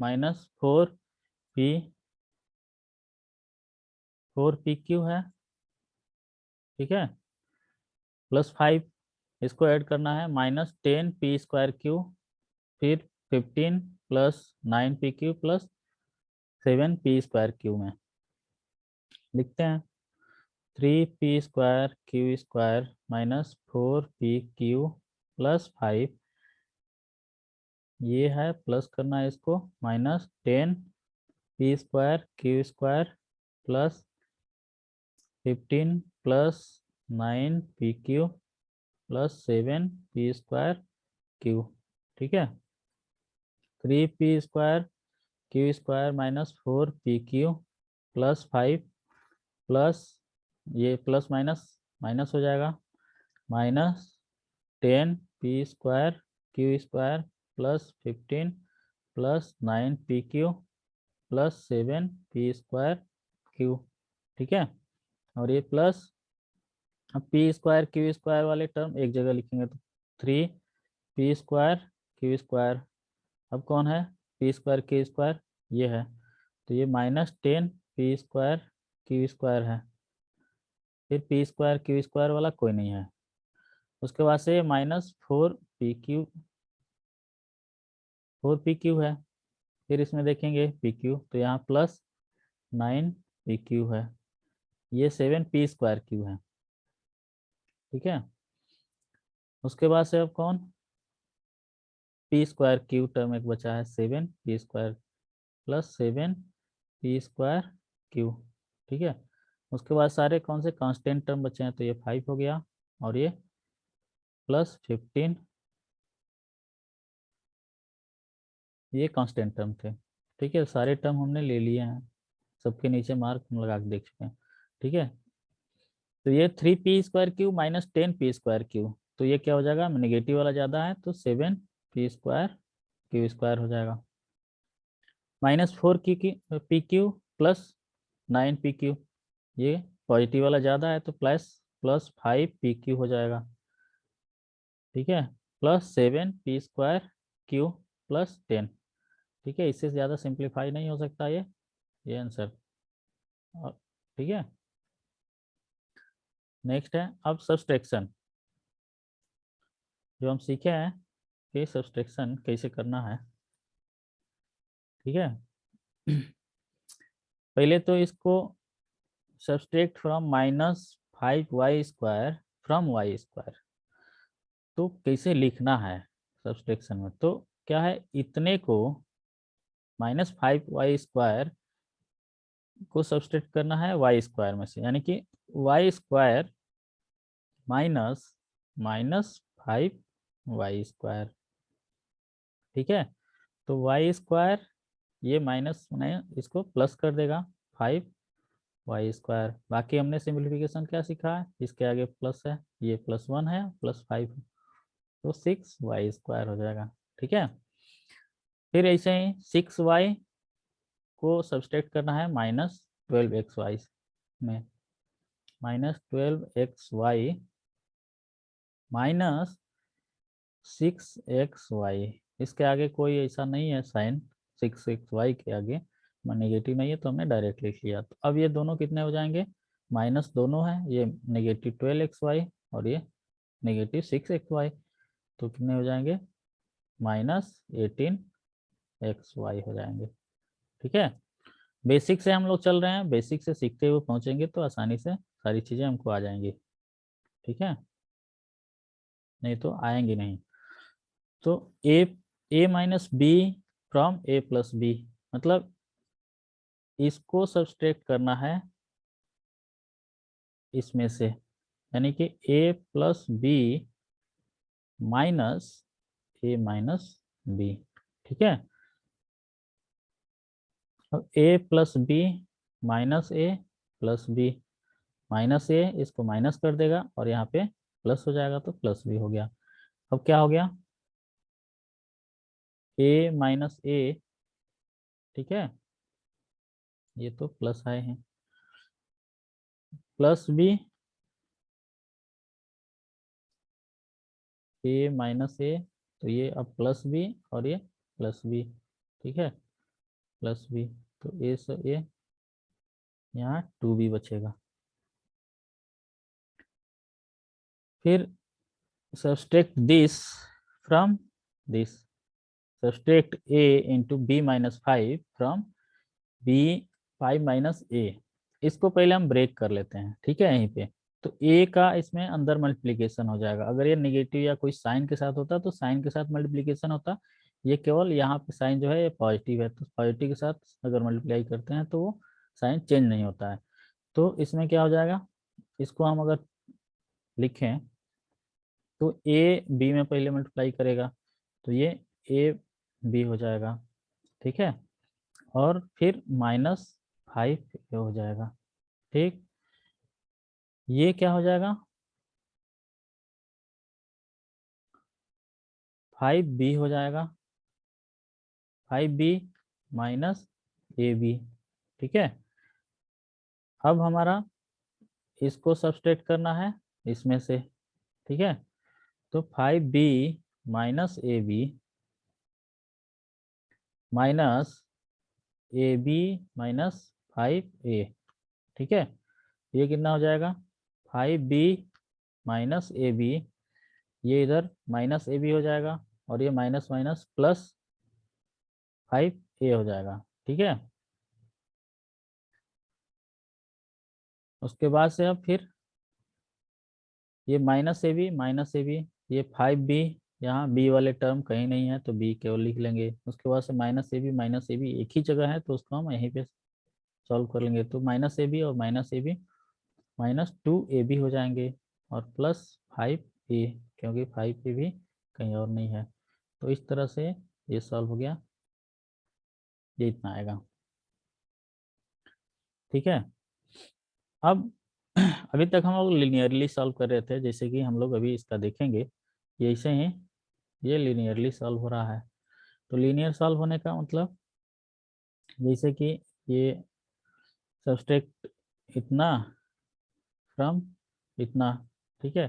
माइनस 4p क्यू है। ठीक है, प्लस 5, इसको ऐड करना है -10p², फिर 15 प्लस 9p³ प्लस 7p² में लिखते हैं। 3p² माइनस 4p³ प्लस 5, ये है प्लस करना है इसको, -10p² plus 15 plus 9p³ plus 7p²। ठीक है, 3p² minus 4p³ plus 5 plus ये प्लस माइनस माइनस हो जाएगा, -10p² plus 15 plus 9p³ plus 7p²। ठीक है, और ये प्लस, अब p²q² वाले टर्म एक जगह लिखेंगे तो 3p²q²। अब कौन है p²q², ये है, तो ये -10p²q² है, फिर p²q² वाला कोई नहीं है, उसके बाद से -4p³ है, फिर इसमें देखेंगे pq, तो यहाँ प्लस 9p³ है, ये 7p²q है। ठीक है, उसके बाद से अब कौन p²q टर्म एक बचा है, 7p² प्लस 7p²q। ठीक है, उसके बाद सारे कौन से कांस्टेंट टर्म बचे हैं, तो ये 5 हो गया, और ये प्लस 15, ये कांस्टेंट टर्म थे। ठीक है, सारे टर्म हमने ले लिए हैं, सबके नीचे मार्क हम लगा के देख चुके हैं। ठीक है, तो ये 3p² माइनस 10p², तो ये क्या हो जाएगा, नेगेटिव वाला ज़्यादा है तो 7p²q² हो जाएगा, -4p³ प्लस 9p³, ये पॉजिटिव वाला ज़्यादा है तो प्लस प्लस 5p³ हो जाएगा। ठीक है, प्लस 7p² क्यू प्लस 10। ठीक है, इससे ज़्यादा सिंप्लीफाई नहीं हो सकता ये आंसर। ठीक है, नेक्स्ट है अब सब्सट्रैक्शन। जो हम सीखे हैं कि सब्सट्रैक्शन कैसे करना है। ठीक है, पहले तो इसको subtract from -5y² from y², तो कैसे लिखना है सब्सट्रैक्शन में। तो क्या है, इतने को -5y² को सब्सट्रैक्ट करना है y² में से, यानी कि y² -5y²। ठीक है, तो y², ये माइनस में इसको प्लस कर देगा 5y²। बाकी हमने सिंप्लीफिकेशन क्या सीखा है, इसके आगे प्लस है, ये +1 है, +5, तो 6y² हो जाएगा। ठीक है, फिर ऐसे ही 6y को सब्सट्रैक्ट करना है -12xy में। -12xy -6xy, इसके आगे कोई ऐसा नहीं है साइन, 6xy के आगे नेगेटिव नहीं है तो हमने डायरेक्ट लिख लिया। तो अब ये दोनों कितने हो जाएंगे, माइनस दोनों है, ये -12xy और ये -6xy, तो कितने हो जाएंगे, -18xy हो जाएंगे। ठीक है, बेसिक से हम लोग चल रहे हैं, बेसिक से सीखते हुए पहुंचेंगे तो आसानी से सारी चीज़ें हमको आ जाएंगी। ठीक है, नहीं तो आएंगी नहीं। तो a minus b from a+b, मतलब इसको सब्सट्रैक्ट करना है इसमें से, यानी कि a+b माइनस a-b। ठीक है, अब a+b माइनस a+b, माइनस ए इसको माइनस कर देगा और यहाँ पे प्लस हो जाएगा, तो प्लस भी हो गया। अब क्या हो गया, a माइनस ए, ठीक है, ये तो प्लस आए हैं, प्लस बी, a माइनस ए, तो ये अब प्लस बी और ये प्लस बी। ठीक है, प्लस बी, तो ए से ए, यहाँ 2b बचेगा। फिर subtract this from this, subtract a into b-5 from b5-a। इसको पहले हम ब्रेक कर लेते हैं। ठीक है, यहीं पे तो a का इसमें अंदर मल्टीप्लीकेशन हो जाएगा। अगर ये नेगेटिव या कोई साइन के साथ होता तो साइन के साथ मल्टीप्लीकेशन होता, ये केवल यहाँ पे साइन जो है ये पॉजिटिव है, तो पॉजिटिव के साथ अगर मल्टीप्लाई करते हैं तो वो साइन चेंज नहीं होता है। तो इसमें क्या हो जाएगा, इसको हम अगर लिखें तो ए बी में पहले मल्टीप्लाई करेगा, तो ये ए बी हो जाएगा। ठीक है, और फिर -5 हो जाएगा। ठीक, ये क्या हो जाएगा, 5b हो जाएगा, 5b -ab। ठीक है, अब हमारा इसको सब्सट्रैक्ट करना है इसमें से। ठीक है, तो 5b -ab -5a। ठीक है, ये कितना हो जाएगा, 5b -ab, ये इधर -ab हो जाएगा और ये माइनस माइनस +5a हो जाएगा। ठीक है, उसके बाद से अब फिर ये -ab, ये 5b, यहाँ b वाले टर्म कहीं नहीं है तो b केवल लिख लेंगे। उसके बाद से -ab एक ही जगह है तो उसको हम यहीं पे सॉल्व कर लेंगे। तो -ab और -ab -2ab हो जाएंगे और +5a, क्योंकि 5a भी कहीं और नहीं है। तो इस तरह से ये सॉल्व हो गया, ये इतना आएगा। ठीक है, अब अभी तक हम लोग लिनियरली सॉल्व कर रहे थे, जैसे कि हम लोग अभी इसका देखेंगे, ये ऐसे ही ये लिनियरली सॉल्व हो रहा है। तो लीनियर सॉल्व होने का मतलब, जैसे कि ये सब्सट्रैक्ट इतना फ्रॉम इतना। ठीक है,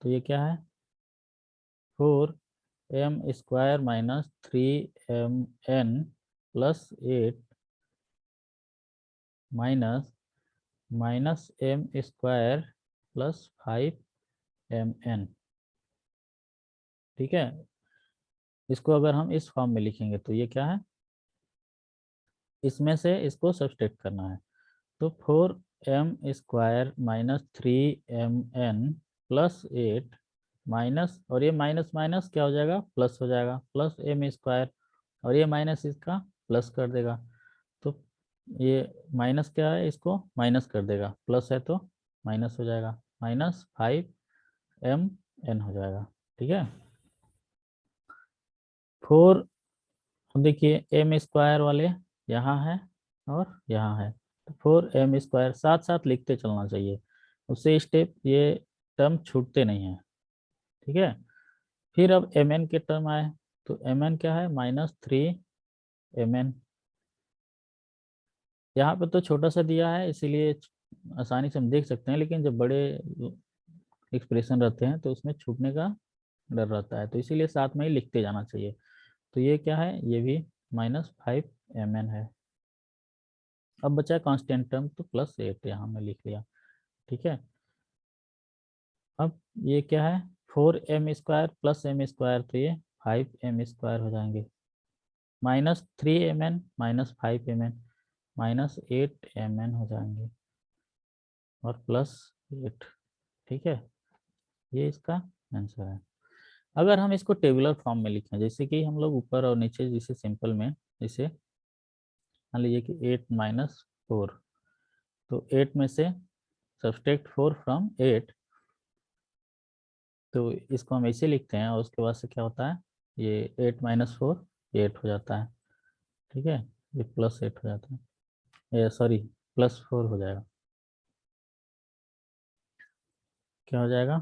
तो ये क्या है, 4 m square minus 3mn plus 8 minus m square plus 5mn। ठीक है, इसको अगर हम इस फॉर्म में लिखेंगे तो ये क्या है, इसमें से इसको सब्सट्रैक्ट करना है। तो 4m² minus 3mn plus 8 minus, और ये माइनस माइनस क्या हो जाएगा, प्लस हो जाएगा, प्लस m², और ये माइनस इसका प्लस कर देगा। तो ये माइनस क्या है, इसको माइनस कर देगा, प्लस है तो माइनस हो जाएगा, माइनस 5mn हो जाएगा। ठीक है, 4, देखिए m² वाले यहाँ है और यहाँ है, तो 4m² साथ साथ लिखते चलना चाहिए, उससे स्टेप ये टर्म छूटते नहीं हैं। ठीक है, फिर अब mn के टर्म आए, तो mn क्या है, -3mn। यहाँ पे तो छोटा सा दिया है इसीलिए आसानी से हम देख सकते हैं, लेकिन जब बड़े एक्सप्रेशन रहते हैं तो उसमें छूटने का डर रहता है, तो इसीलिए साथ में ही लिखते जाना चाहिए। तो ये क्या है, ये भी -5mn है। अब बचा कांस्टेंट टर्म, तो +8 यहाँ में लिख लिया। ठीक है, अब ये क्या है, 4m² प्लस m², तो ये 5m² हो जाएंगे, -3mn माइनस 5mn -8mn हो जाएंगे, और +8। ठीक है, ये इसका आंसर है। अगर हम इसको टेबुलर फॉर्म में लिखें, जैसे कि हम लोग ऊपर और नीचे जैसे सिंपल में, जैसे मान लीजिए कि 8 माइनस 4, तो 8 में से सब्सट्रैक्ट 4 फ्रॉम 8, तो इसको हम ऐसे लिखते हैं, और उसके बाद से क्या होता है, ये 8 माइनस 4 8 हो जाता है। ठीक है, ये +8 हो जाता है, ये सॉरी +4 हो जाएगा। क्या हो जाएगा,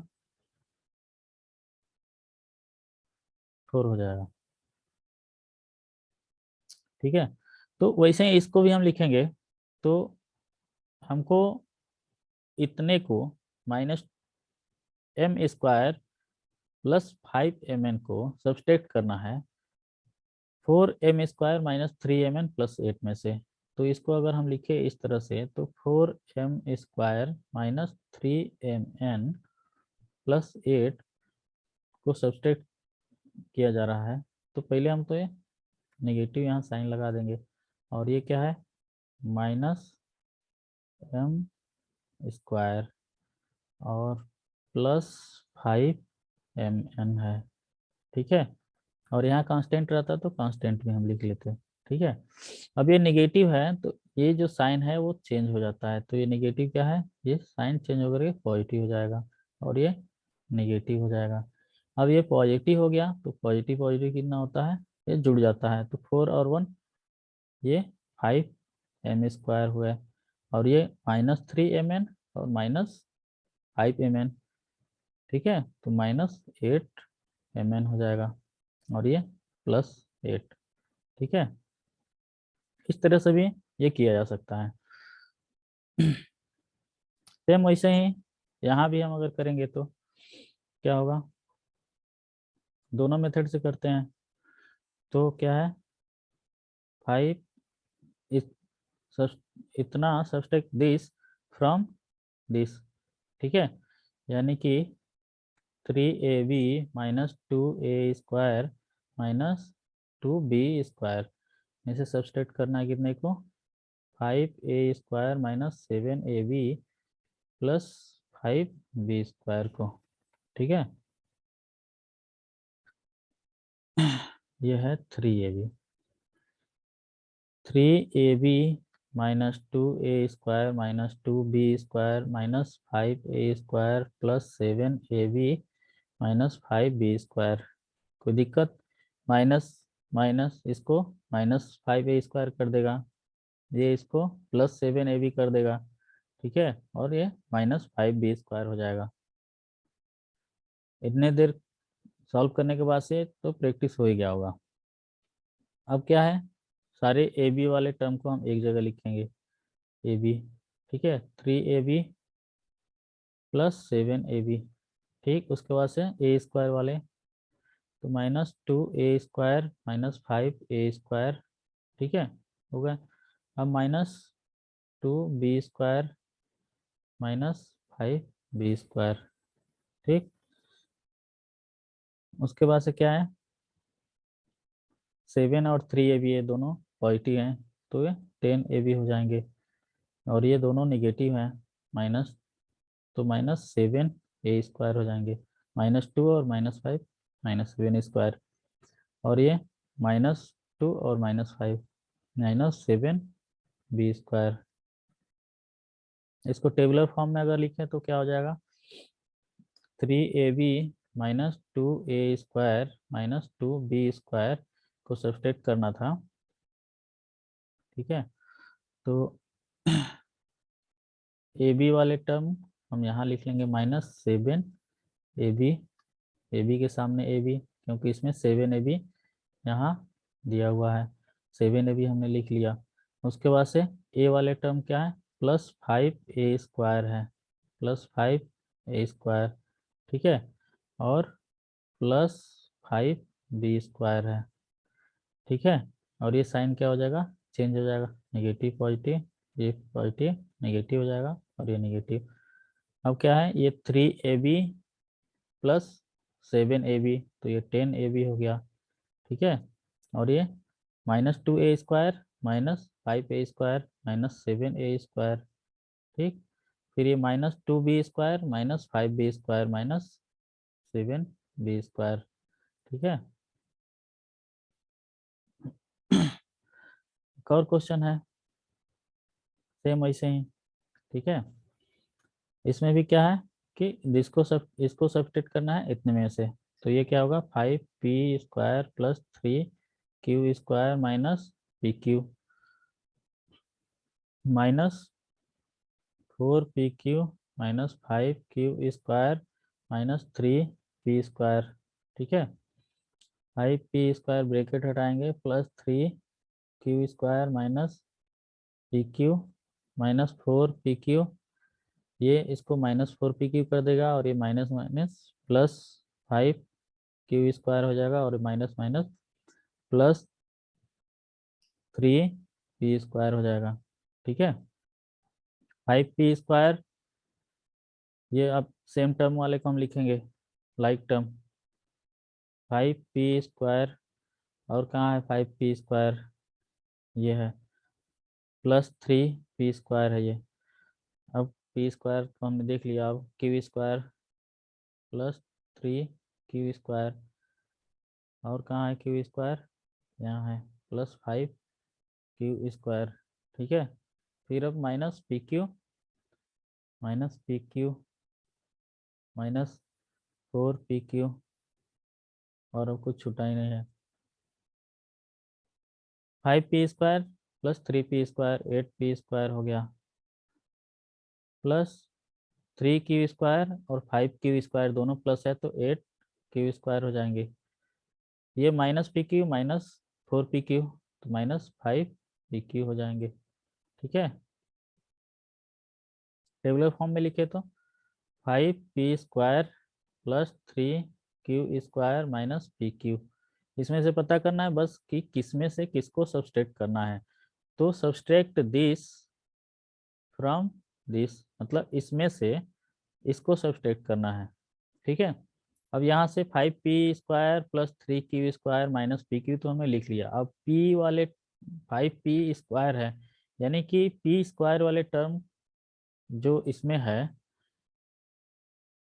4 हो जाएगा। ठीक है, तो वैसे ही इसको भी हम लिखेंगे, तो हमको इतने को -m² प्लस 5mn को सब्सट्रैक्ट करना है 4m² माइनस 3mn प्लस 8 में से। तो इसको अगर हम लिखे इस तरह से, तो 4m² माइनस 3mn प्लस 8 को सब्सट्रैक्ट किया जा रहा है। तो पहले हम तो ये नेगेटिव यहाँ साइन लगा देंगे, और ये क्या है, -m² और +5mn है। ठीक है, और यहाँ कांस्टेंट रहता तो कांस्टेंट भी हम लिख लेते। ठीक है, अब ये नेगेटिव है तो ये जो साइन है वो चेंज हो जाता है, तो ये नेगेटिव क्या है, ये साइन चेंज होकर के पॉजिटिव हो जाएगा, और ये नेगेटिव हो जाएगा। अब ये पॉजिटिव हो गया, तो पॉजिटिव पॉजिटिव कितना होता है, ये जुड़ जाता है, तो 4 और 1 ये 5m² हुआ, और ये -3mn और -5mn। ठीक है, तो -8mn हो जाएगा, और ये +8। ठीक है, इस तरह से भी ये किया जा सकता है। सेम वैसे ही यहाँ भी हम अगर करेंगे तो क्या होगा, दोनों मेथड से करते हैं, तो क्या है, 5 इस इतना सब्सट्रैक्ट दिस फ्रॉम दिस। ठीक है, यानी कि 3ab minus 2a² minus 2b² में से सब्सट्रैक्ट करना है कितने को, 5a² minus 7ab plus 5b² को। ठीक है, यह है 3ab, 3ab minus 2a² minus 2b² minus 5a² plus 7ab minus 5b²। कोई दिक्कत, माइनस माइनस इसको -5a² कर देगा, ये इसको +7ab कर देगा। ठीक है, और ये -5b² हो जाएगा। इतने देर सॉल्व करने के बाद से तो प्रैक्टिस हो ही गया होगा। अब क्या है, सारे ए बी वाले टर्म को हम एक जगह लिखेंगे, ए बी। ठीक है, 3ab प्लस 7ab। ठीक, उसके बाद से a² वाले, तो -2a² माइनस 5a², ठीक है, हो गया। अब -2b² माइनस 5b², ठीक। उसके बाद से क्या है, 7 और 3ab ये दोनों पॉजिटिव हैं, तो ये 10ab हो जाएंगे, और ये दोनों निगेटिव हैं, माइनस, तो -7a² हो जाएंगे, -2 और -5 -7², और ये -2 और -5 -7b²। इसको टेबुलर फॉर्म में अगर लिखें तो क्या हो जाएगा, 3ab minus 2a² minus 2b² को सब्सट्रैक्ट करना था, ठीक है। तो ab वाले टर्म हम यहाँ लिख लेंगे -7ab, ab के सामने ab, क्योंकि इसमें 7ab यहाँ दिया हुआ है, 7ab हमने लिख लिया। उसके बाद से a वाले टर्म क्या है, +5a² है, +5a², ठीक है, और +5b² है, ठीक है। और ये साइन क्या हो जाएगा, चेंज हो जाएगा, नेगेटिव पॉजिटिव, ये पॉजिटिव नेगेटिव हो जाएगा, और ये नेगेटिव। अब क्या है, ये 3ab प्लस 7ab, तो ये 10ab हो गया, ठीक है। और ये -2a² minus 5a² minus 7a², ठीक। फिर ये -2b² minus 5b² minus 7b², ठीक है। एक और क्वेश्चन है सेम वैसे ही, ठीक है। इसमें भी क्या है कि इसको सब्सट्रैक्ट करना है इतने में से, तो ये क्या होगा, 5p² plus 3q² minus pq minus 4pq minus 5q² minus 3p², ठीक है। 5p² ब्रैकेट हटाएंगे, plus 3q² minus pq minus 4pq, ये इसको -4pq कर देगा, और ये माइनस माइनस प्लस 5q² हो जाएगा, और माइनस माइनस प्लस 3p² हो जाएगा, ठीक है। 5p², ये अब सेम टर्म वाले को हम लिखेंगे लाइक टर्म, 5p², और कहाँ है 5p², ये है, +3p² है ये। अब p² को हमने देख लिया, अब q² प्लस 3q², और कहाँ है q², यहाँ है, +5q², ठीक है। फिर अब -pq माइनस 4pq, और अब कुछ छूटा ही नहीं है, 5p² प्लस 3p² 8p² हो गया, प्लस 3q² और 5q² दोनों प्लस है, तो 8q² हो जाएंगे। ये -pq माइनस 4pq, तो -5pq हो जाएंगे, ठीक है। टेबुलर फॉर्म में लिखे तो 5p² plus 3q² minus pq, इसमें से पता करना है बस कि किस में से किसको सब्सट्रैक्ट करना है, तो सब्सट्रैक्ट दिस फ्रॉम दिस, मतलब इसमें से इसको सब्सट्रैक्ट करना है, ठीक है। अब यहाँ से 5p² plus 3q² minus pq तो हमने लिख लिया। अब p वाले 5p² है, यानी कि p² वाले टर्म जो इसमें है,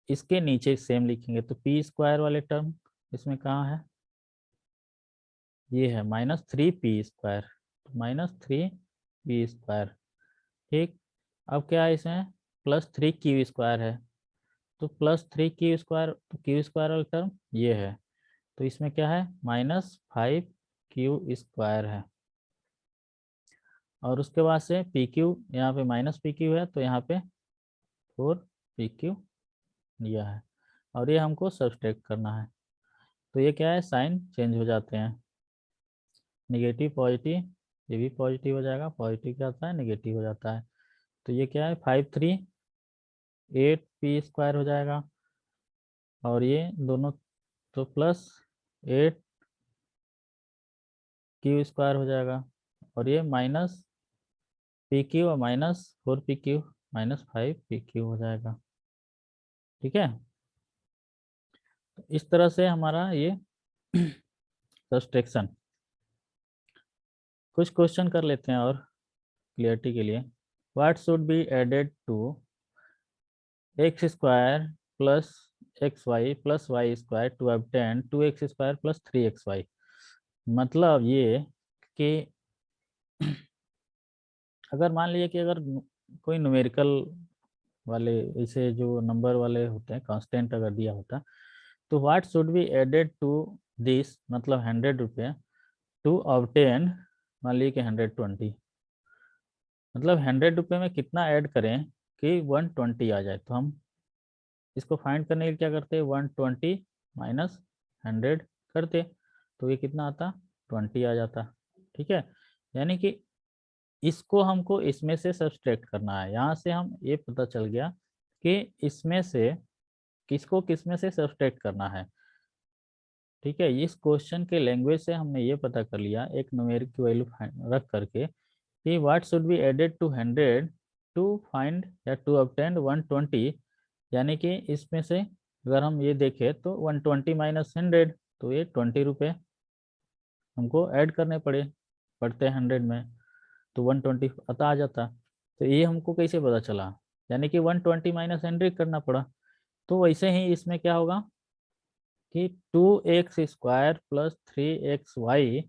इसके नीचे सेम लिखेंगे, तो p² वाले टर्म इसमें कहाँ है, ये है -3p², -3p², ठीक। अब क्या है, इसमें +3q² है, तो +3q², तो q² वाला टर्म ये है, तो इसमें क्या है, -5q² है, और उसके बाद से pq, यहाँ पे -pq है, तो यहाँ पे 4pq दिया है, और ये हमको सब्सट्रैक्ट करना है, तो ये क्या है, साइन चेंज हो जाते हैं, नेगेटिव पॉजिटिव, ये भी पॉजिटिव हो जाएगा, पॉजिटिव क्या होता है, नेगेटिव हो जाता है, तो ये क्या है, 5 3 8p² हो जाएगा, और ये दोनों तो प्लस 8 क्यू स्क्वायर हो जाएगा, और ये माइनस पी क्यू और माइनस 4 PQ माइनस 5 PQ हो जाएगा। ठीक है, तो इस तरह से हमारा ये सब्सट्रैक्शन। कुछ क्वेश्चन कर लेते हैं और क्लियरिटी के लिए। What should be added to x square plus x y plus y square to obtain 2x² plus 3xy। मतलब ये कि अगर मान लीजिए कि अगर कोई न्यूमेरिकल वाले ऐसे जो नंबर वाले होते हैं कांस्टेंट अगर दिया होता, तो what should be added to this, मतलब 100 रुपये टू ऑब्टेन, मान लीजिए कि 120, मतलब 100 रुपये में कितना ऐड करें कि 120 आ जाए। तो हम इसको फाइंड करने के लिए क्या करते हैं, 120 माइनस 100 करते, तो ये कितना आता, 20 आ जाता। ठीक है, यानी कि इसको हमको इसमें से सब्सट्रैक्ट करना है। यहाँ से हम ये पता चल गया कि इसमें से किसको किसमें से सब्सट्रैक्ट करना है। ठीक है, इस क्वेश्चन के लैंग्वेज से हमने ये पता कर लिया एक न्यूमेरिक की वैल्यू रख करके कि what should be added to 100 to find या टू ऑब्टेन 120। यानी कि इसमें से अगर हम ये देखें तो 120 माइनस 100, तो ये 20 रुपये हमको ऐड करने पड़ते हैं 100 में, तो 120 अता आ जाता। तो ये हमको कैसे पता चला, यानी कि 120 माइनस 100 करना पड़ा। तो वैसे ही इसमें क्या होगा कि 2x² प्लस 3xy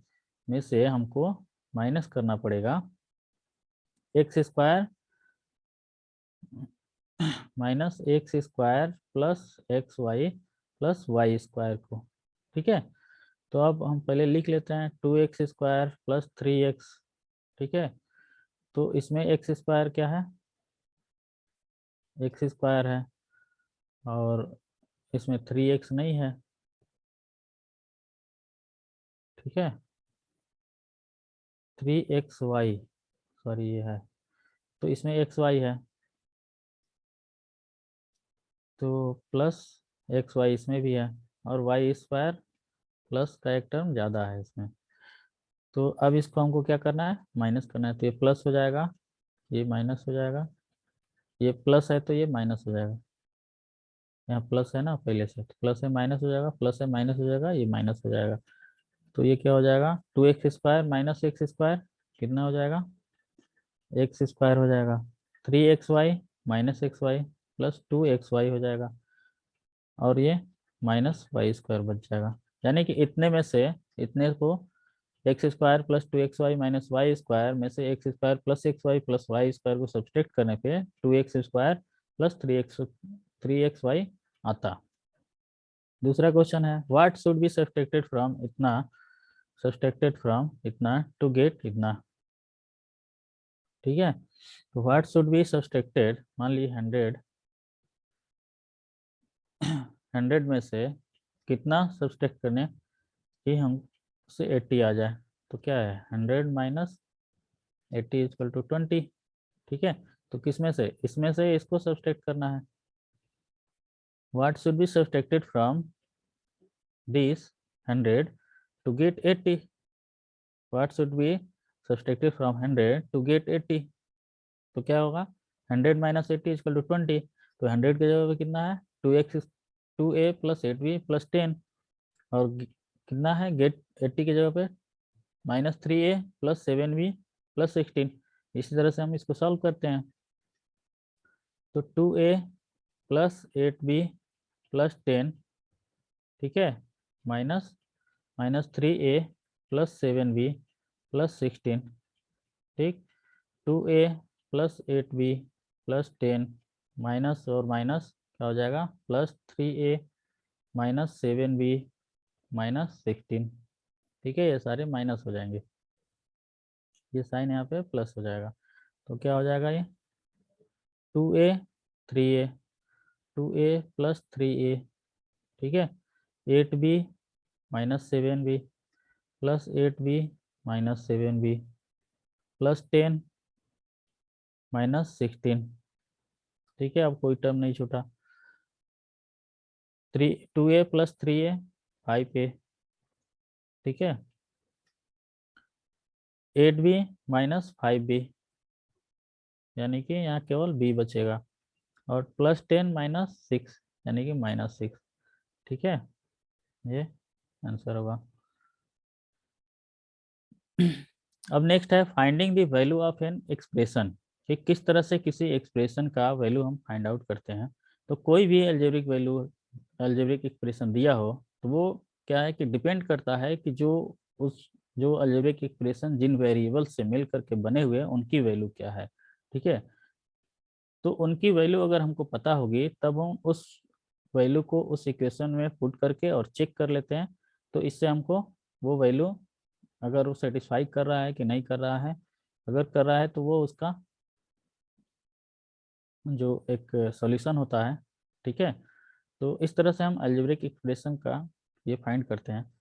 में से हमको माइनस करना पड़ेगा x² minus x² plus xy plus y² को। ठीक है, तो अब हम पहले लिख लेते हैं 2x² प्लस 3x। ठीक है, तो इसमें x² क्या है, x² है, और इसमें 3x नहीं है। ठीक है, 3xy, सॉरी ये है, तो इसमें xy है, तो प्लस xy इसमें भी है, और y² प्लस का एक टर्म ज़्यादा है इसमें। तो अब इसको हमको क्या करना है, माइनस करना है। तो ये प्लस हो जाएगा, ये माइनस हो जाएगा, ये प्लस है तो ये माइनस हो जाएगा। यहाँ प्लस है ना पहले से, तो प्लस है माइनस हो जाएगा, प्लस है माइनस हो जाएगा, ये माइनस हो जाएगा। तो ये क्या हो जाएगा, 2x² माइनस x² कितना हो जाएगा, x² हो जाएगा। 3xy minus xy plus 2xy हो जाएगा, और ये माइनस y² बच जाएगा। यानी कि इतने में से, इतने को x² plus 2xy minus y² में से x² plus xy plus y² को सब्सट्रैक्ट करने पे 2x² प्लस 3xy आता। दूसरा क्वेश्चन है what should be subtracted from इतना, सब्सट्रैक्टेड फ्रॉम इतना टू गेट इतना। ठीक है, तो व्हाट शुड बी सब्सट्रैक्टेड, मान ली 100 में से कितना सब्सट्रैक्ट करने कि हम से 80 आ जाए। तो क्या है, 100 माइनस 80 इक्वल टू 20। ठीक है, तो किसमें से, इसमें से इसको सब्सट्रैक्ट करना है। What should be subtracted from this 100 to get 80। What should be subtracted from 100 to get 80। तो क्या होगा, 100 माइनस 80 इक्वल टू 20। तो 100 के जगह पे कितना है, 2a प्लस 8b प्लस 10, और कितना है गेट 80 की जगह पे minus 3a plus 7b plus 16। इसी तरह से हम इसको सॉल्व करते हैं। तो 2a प्लस 8b प्लस 10, ठीक है, minus minus 3a plus 7b plus 16। ठीक, 2a plus 8b plus 10 minus और माइनस क्या हो जाएगा, plus 3a minus 7b minus 16। ठीक है, ये सारे माइनस हो जाएंगे, ये साइन यहाँ पे प्लस हो जाएगा। तो क्या हो जाएगा, ये 2a 3a, 2a plus 3a, ठीक है, 8b minus 7b plus 8b minus 7b plus 10 minus 16। ठीक है, अब कोई टर्म नहीं छूटा। 2a प्लस 3a 5a ठीक है, 8b माइनस 5b, यानी कि यहाँ केवल b बचेगा, और +10 माइनस 6 यानी कि -6। ठीक है, ये आंसर होगा। अब नेक्स्ट है finding the value of an expression, कि किस तरह से किसी एक्सप्रेशन का वैल्यू हम फाइंड आउट करते हैं। तो कोई भी एल्जेब्रिक वैल्यू, एल्जेब्रिक एक्सप्रेशन दिया हो, तो वो क्या है कि डिपेंड करता है कि जो एल्जेब्रिक एक्सप्रेशन जिन वेरिएबल से मिल करके बने हुए हैं उनकी वैल्यू क्या है। ठीक है, तो उनकी वैल्यू अगर हमको पता होगी तब हम उस वैल्यू को उस इक्वेशन में पुट करके और चेक कर लेते हैं। तो इससे हमको वो वैल्यू, अगर वो सेटिस्फाई कर रहा है कि नहीं कर रहा है, अगर कर रहा है तो वो उसका जो एक सॉल्यूशन होता है। ठीक है, तो इस तरह से हम अलजेब्रिक एक्सप्रेशन का ये फाइंड करते हैं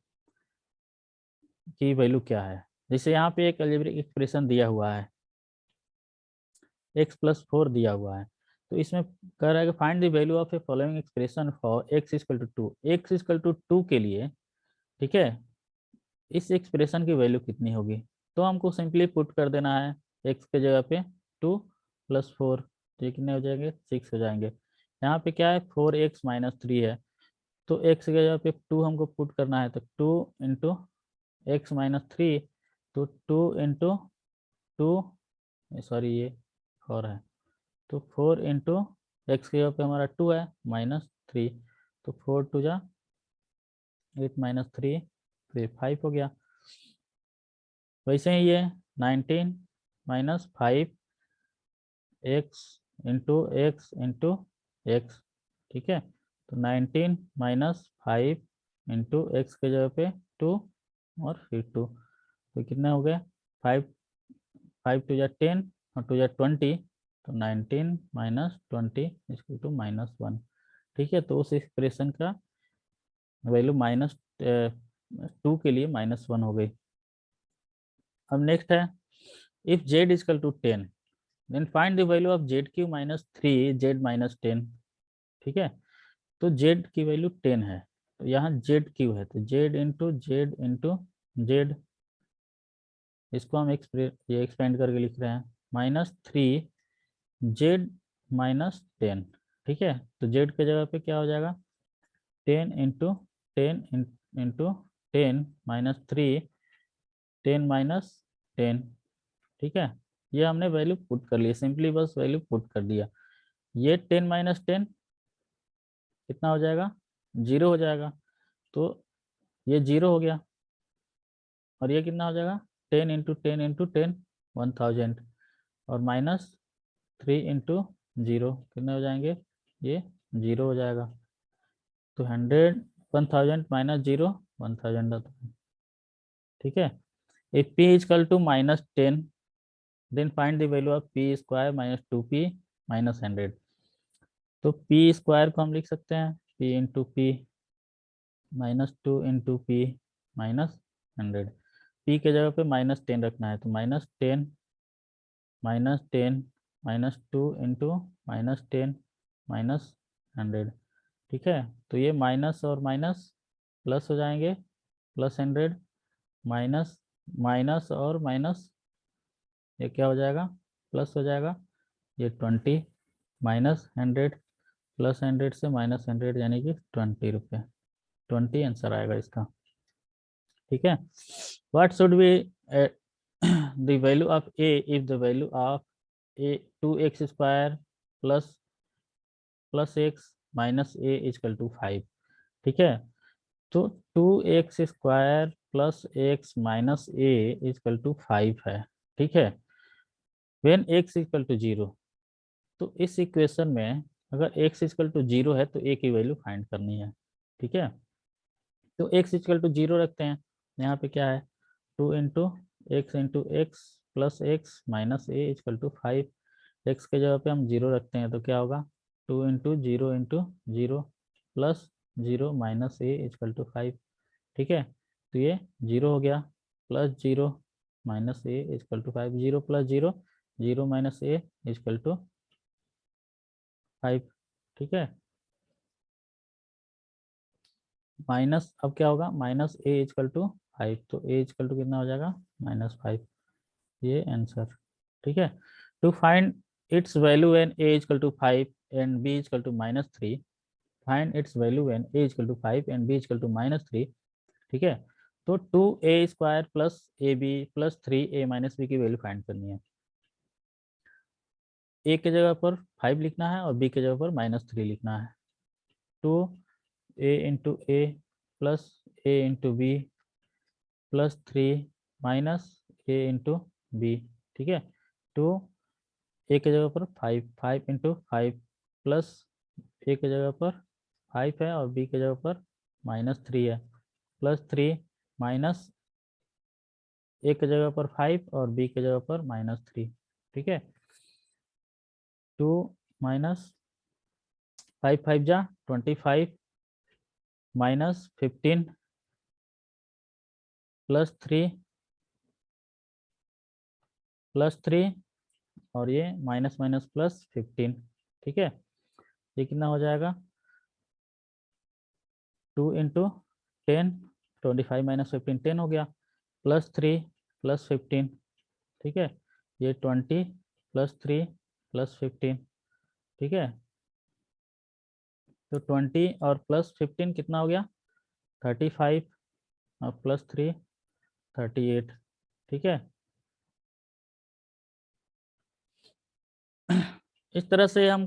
कि वैल्यू क्या है। जैसे यहाँ पे एक अलजेब्रिक एक्सप्रेशन दिया हुआ है, x+4 दिया हुआ है, तो इसमें कह रहा है कि find the value of A following expression for x=2, x=2 के लिए। ठीक है, इस एक्सप्रेशन की वैल्यू कितनी होगी, तो हमको सिंपली पुट कर देना है x के जगह पे 2+4, तो ये कितने हो जाएंगे, 6 हो जाएंगे। यहाँ पे क्या है, 4x-3 है, तो x की जगह पे 2 हमको पुट करना है, तो 2 × x-3, तो 2 × 2, सॉरी ये 4 है, तो 4 × x की जगह पे हमारा 2 है -3, तो 4 × 2 = 8 -3, तो 5 हो गया। वैसे ही ये 19 - 5 x × x, ठीक है, तो 19 - 5 x के जगह पे 2 और फिर 2, तो कितने हो गए, 5, 5 × 2 = 10 और 2 × 20, तो 19 - 20 = -1। ठीक है, तो उस एक्सप्रेशन का वैल्यू -2 के लिए -1 हो गई। अब नेक्स्ट है, if z = 10 then find the value of z³ - 3z - 10। ठीक है, तो z की वैल्यू 10 है, तो यहाँ z³ है, तो z इसको हम ये एक्सपेंड करके लिख रहे हैं, -3z - 10। ठीक है, तो z के जगह पे क्या हो जाएगा, 10 × 10 × 10 -3, 10 - 10। ठीक है, ये हमने वैल्यू पुट कर ली, सिंपली बस वैल्यू पुट कर दिया। ये 10 - 10 कितना हो जाएगा, 0 हो जाएगा, तो ये 0 हो गया, और ये कितना हो जाएगा, 10 × 10 × 10 1000, और -3 × 0 कितने हो जाएंगे, ये 0 हो जाएगा, तो 100, 1000 - 0 1000 होता है। ठीक है, if p = -10 then find the value of p² - 2p - 100। तो p² को हम लिख सकते हैं p × p -2 × p -100। p के जगह पे -10 रखना है, तो -10 -10 -2 × -10 -100। ठीक है, तो ये माइनस और माइनस प्लस हो जाएंगे, +100, माइनस माइनस और माइनस ये क्या हो जाएगा, प्लस हो जाएगा, ये 20, -100 +100 से -100 यानी कि 20 रुपये, 20 आंसर आएगा इसका। ठीक है, what should be the value of a if the value of a 2x² plus x minus a = 5। ठीक है, तो 2x² plus x minus a = 5 है। ठीक है, वेन x = 0, तो इस इक्वेशन में अगर x = 0 है तो a की वैल्यू फाइंड करनी है। ठीक है, तो x = 0 रखते हैं, यहाँ पे क्या है, 2 × x plus x minus a = 5, x के जगह पे हम 0 रखते हैं, तो क्या होगा, 2 × 0 × 0 प्लस 0 माइनस a = 5। ठीक है, तो ये 0 हो गया, plus 0 minus a = 5, 0 + 0 0 minus a = 5। ठीक है, माइनस अब क्या होगा, -a = 5, तो a इक्वल टू कितना हो जाएगा -5, ये आंसर। ठीक है, to find its value when a equal to 5 and b equal to -3, find its value when a equal to 5 and b equal to -3। ठीक है, तो 2a² plus ab plus 3a minus b की value find करनी है। a के जगह पर 5 लिखना है और b के जगह पर -3 लिखना है। तो a into a plus a into b plus 3 minus a into b. ठीक है, तो a के जगह पर 5 इंटू 5 प्लस a के जगह पर 5 है और b के जगह पर -3 है, प्लस 3 माइनस a के जगह पर 5 और b के जगह पर -3। ठीक है, 2 माइनस 5 जा 25 माइनस 15 प्लस 3 और ये माइनस माइनस प्लस 15। ठीक है, ये कितना हो जाएगा 2 इंटू 10, 25 माइनस 15 10 हो गया, प्लस 3 प्लस 15। ठीक है, ये 20 प्लस 3 प्लस 15। ठीक है, तो 20 और प्लस 15 कितना हो गया 35 और प्लस 3 38। ठीक है, इस तरह से हम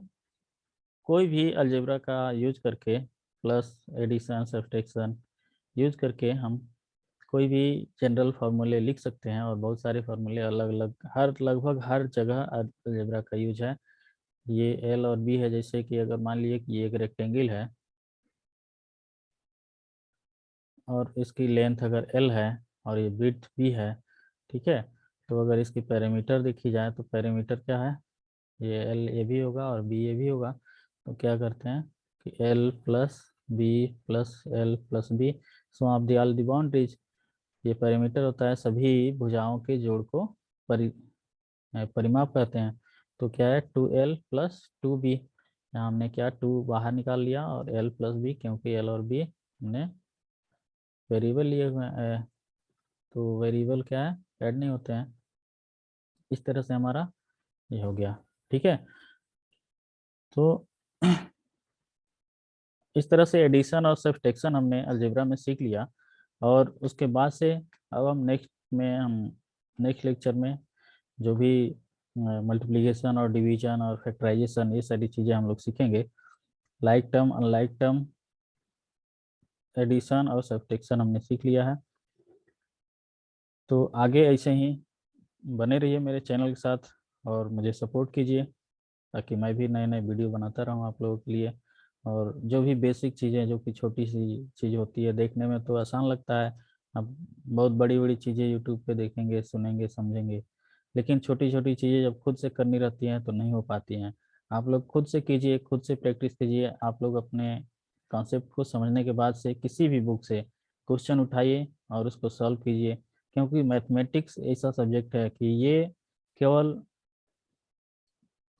कोई भी अलजेब्रा का यूज करके प्लस एडिशन सब्ट्रैक्शन यूज करके हम कोई भी जनरल फार्मूले लिख सकते हैं, और बहुत सारे फार्मूले अलग अलग लगभग हर जगह अलजेब्रा का यूज है। ये एल और बी है, जैसे कि अगर मान लिए कि ये एक रेक्टेंगल है और इसकी लेंथ अगर एल है और ये विड्थ बी है। ठीक है, तो अगर इसकी पैरामीटर देखी जाए तो पैरामीटर क्या है, ये एल ए भी होगा और बी ए भी होगा। तो क्या करते हैं कि l plus b plus l plus b sum of the all the boundaries, ये पैरामीटर होता है सभी भुजाओं के जोड़ को परिमाप कहते हैं। तो क्या है 2l प्लस 2b, यहाँ हमने क्या 2 बाहर निकाल लिया और l प्लस बी, क्योंकि l और b हमने वेरिएबल लिए हुए हैं, तो वेरिएबल क्या है ऐड नहीं होते हैं। इस तरह से हमारा ये हो गया। ठीक है, तो इस तरह से एडिशन और सब्ट्रैक्शन हमने अलजेब्रा में सीख लिया, और उसके बाद से अब हम नेक्स्ट लेक्चर में जो भी मल्टीप्लिकेशन और डिवीजन और फैक्टराइजेशन ये सारी चीज़ें हम लोग सीखेंगे। Like term unlike term addition और सब्ट्रैक्शन हमने सीख लिया है। तो आगे ऐसे ही बने रहिए मेरे चैनल के साथ और मुझे सपोर्ट कीजिए, ताकि मैं भी नए नए वीडियो बनाता रहूँ आप लोगों के लिए। और जो भी बेसिक चीज़ें, जो कि छोटी सी चीज़ होती है, देखने में तो आसान लगता है, अब बहुत बड़ी बड़ी चीज़ें यूट्यूब पे देखेंगे, सुनेंगे, समझेंगे, लेकिन छोटी छोटी चीज़ें जब खुद से करनी रहती हैं तो नहीं हो पाती हैं। आप लोग खुद से कीजिए, खुद से प्रैक्टिस कीजिए। आप लोग अपने कॉन्सेप्ट को समझने के बाद से किसी भी बुक से क्वेश्चन उठाइए और उसको सॉल्व कीजिए, क्योंकि मैथमेटिक्स ऐसा सब्जेक्ट है कि ये केवल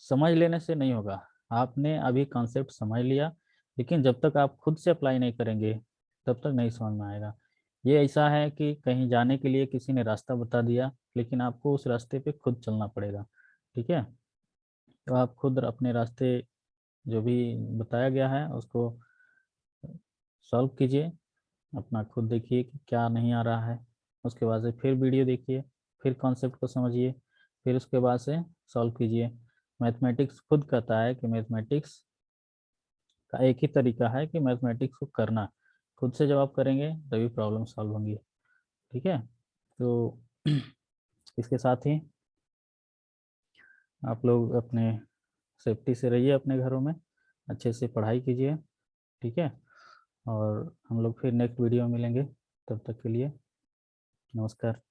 समझ लेने से नहीं होगा। आपने अभी कॉन्सेप्ट समझ लिया, लेकिन जब तक आप खुद से अप्लाई नहीं करेंगे तब तक नहीं समझ में आएगा। ये ऐसा है कि कहीं जाने के लिए किसी ने रास्ता बता दिया, लेकिन आपको उस रास्ते पे खुद चलना पड़ेगा। ठीक है, तो आप खुद अपने रास्ते जो भी बताया गया है उसको सॉल्व कीजिए, अपना खुद देखिए कि क्या नहीं आ रहा है, उसके बाद से फिर वीडियो देखिए, फिर कॉन्सेप्ट को समझिए, फिर उसके बाद से सॉल्व कीजिए। मैथमेटिक्स खुद कहता है कि मैथमेटिक्स का एक ही तरीका है कि मैथमेटिक्स को करना, खुद से जब आप करेंगे तभी प्रॉब्लम सॉल्व होंगी। ठीक है, तो इसके साथ ही आप लोग अपने सेफ्टी से रहिए, अपने घरों में अच्छे से पढ़ाई कीजिए। ठीक है, और हम लोग फिर नेक्स्ट वीडियो में मिलेंगे, तब तक के लिए नमस्कार।